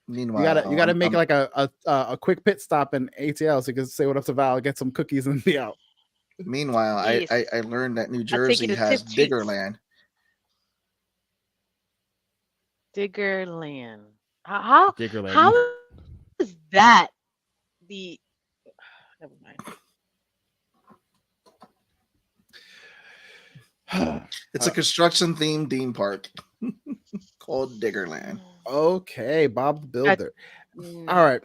Meanwhile, you gotta make like a quick pit stop in ATL so you can say what up to Val, get some cookies, and be out. Meanwhile, I learned that New Jersey has Diggerland. Diggerland. How Diggerland. How is that the? Never mind. It's a construction-themed theme park called Diggerland. Okay, Bob the Builder. All right,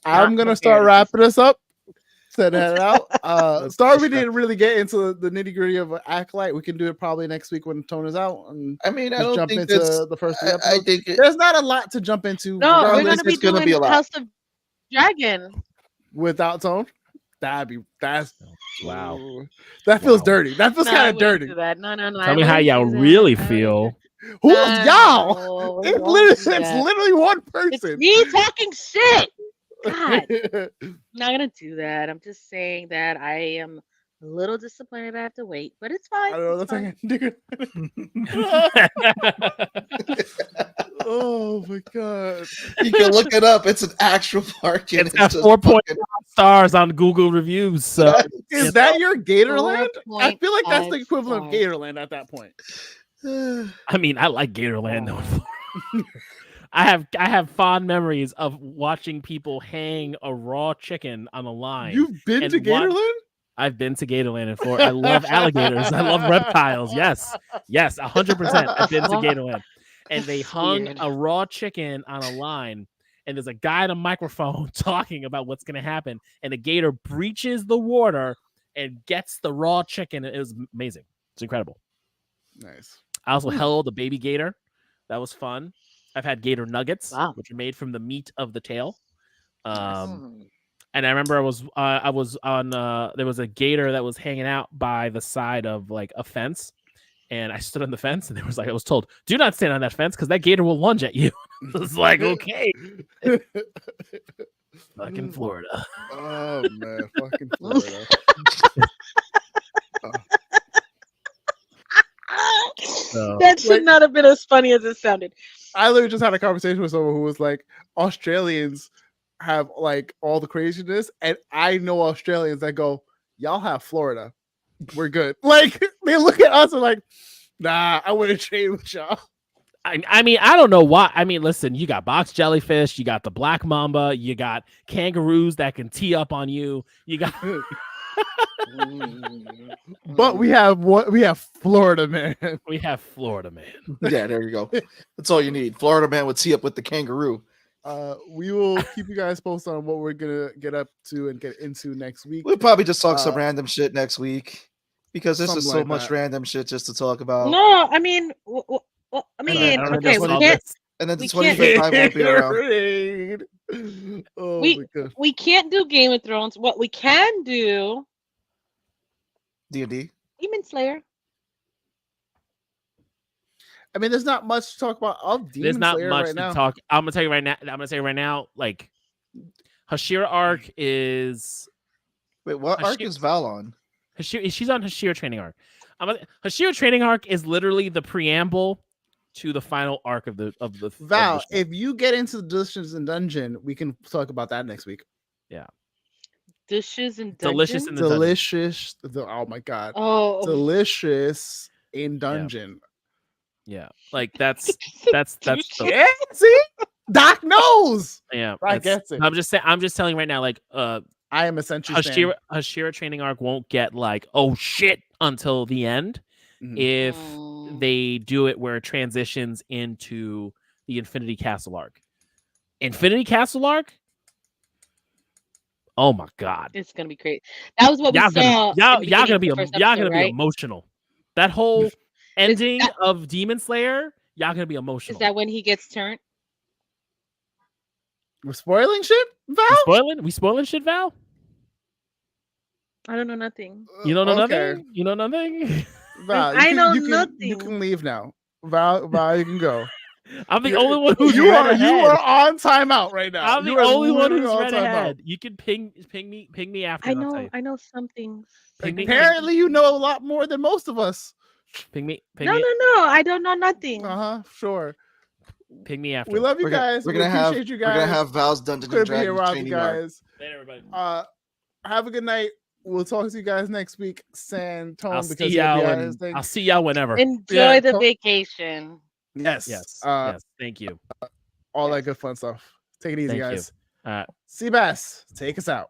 I'm gonna start wrapping this up. Send that out. Sorry we didn't really get into the nitty gritty of Acolyte. We can do it probably next week when Tone is out. And I mean, I just don't jump think into that's. the first three I episodes. think There's not a lot to jump into. No, we're regardless, gonna be it's gonna doing be a lot. House of Dragon. Without Tone. That's Wow. That feels dirty. That feels No, kind I of wouldn't dirty. do that. No. Tell me how y'all really feel. Who's No, y'all? we It's won't do literally, that. one It's person. me talking shit. God, not gonna do that. I'm just saying that I am a little disappointed. I have to wait, but it's fine. I don't know. It's That's fine. Oh my god! You can look it up. It's an actual park. It's got 4.5 stars on Google reviews. So Is that your Gatorland? I feel like that's the 4.5 equivalent of stars. Gatorland at that point. I mean, I like Gatorland though. I have fond memories of watching people hang a raw chicken on a line. You've been to Gatorland? I've been to Gatorland in Florida. I love alligators. I love reptiles. Yes, 100%. I've been to Gatorland. And they hung a raw chicken on a line, and there's a guy on a microphone talking about what's going to happen, and the gator breaches the water and gets the raw chicken. It was amazing. It's incredible. Nice. I also held a baby gator. That was fun. I've had gator nuggets, Wow. which are made from the meat of the tail. And I remember I was on there was a gator that was hanging out by the side of like a fence. And I stood on the fence, and I was told, "Do not stand on that fence because that gator will lunge at you." I was like, "Okay." Fucking Florida. Oh man, fucking Florida. That should not have been as funny as it sounded. I literally just had a conversation with someone who was like, Australians have like all the craziness, and I know Australians that go, "Y'all have Florida. We're good." Like they look at us and like, "Nah, I wouldn't trade with y'all." I mean, I don't know why. I mean, listen, you got box jellyfish, you got the black mamba, you got kangaroos that can tee up on you. You got, but we have Florida man. We have Florida man. Yeah, there you go. That's all you need. Florida man would tee up with the kangaroo. We will keep you guys posted on what we're gonna get up to and get into next week. We'll probably just talk some random shit next week because this is so like much random shit just to talk about. No, I mean, okay, we can't. And then the we 25 won't be around. Oh my god. We can't do Game of Thrones. What we can do, D&D. Demon Slayer. I mean, there's not much to talk about of Demon There's not Slayer much right to now. talk. I'm gonna tell you right now. Like Hashira arc is. Wait, what arc is Val on? She's on Hashira training arc. Hashira training arc is literally the preamble to the final arc of the Val, of the show. if you get into the Delicious and Dungeon, we can talk about that next week. Yeah. Dishes and Dungeon? Delicious in the Dungeon. Delicious. Oh my god. Oh, Delicious in Dungeon. Yeah, like that's Yeah, see, Doc knows. Yeah, I guess it. I'm just saying. I'm just telling you right now. Like, I am essentially Hashira training arc won't get like oh shit until the end if they do it where it transitions into the Infinity Castle arc. Infinity Castle arc. Oh my god, it's gonna be great. That was what we saw. Y'all gonna be right? emotional. That whole ending of Demon Slayer, y'all gonna be emotional. Is that when he gets turned? We're spoiling shit, Val? We spoiling shit, Val? I don't know nothing. You don't know nothing? You know nothing? Val, I know nothing. nothing. You can leave now. Val, you can go. I'm the only one who's you read are ahead. You are on timeout right now. I'm the only one who's read ahead. You can ping me after. I know some things. Apparently, you know a lot more than most of us. Ping me. No, I don't know nothing. Sure. Ping me after. We love you guys. We're gonna appreciate you guys. We're gonna have Val's Dungeons and Dragons training arc. Later, everybody. Have a good night. We'll talk to you guys next week. Sand Tone. I'll see y'all whenever. Enjoy the vacation. Yes. Yes. Thank you. All that good fun stuff. Take it easy, guys. You. Seabass, take us out.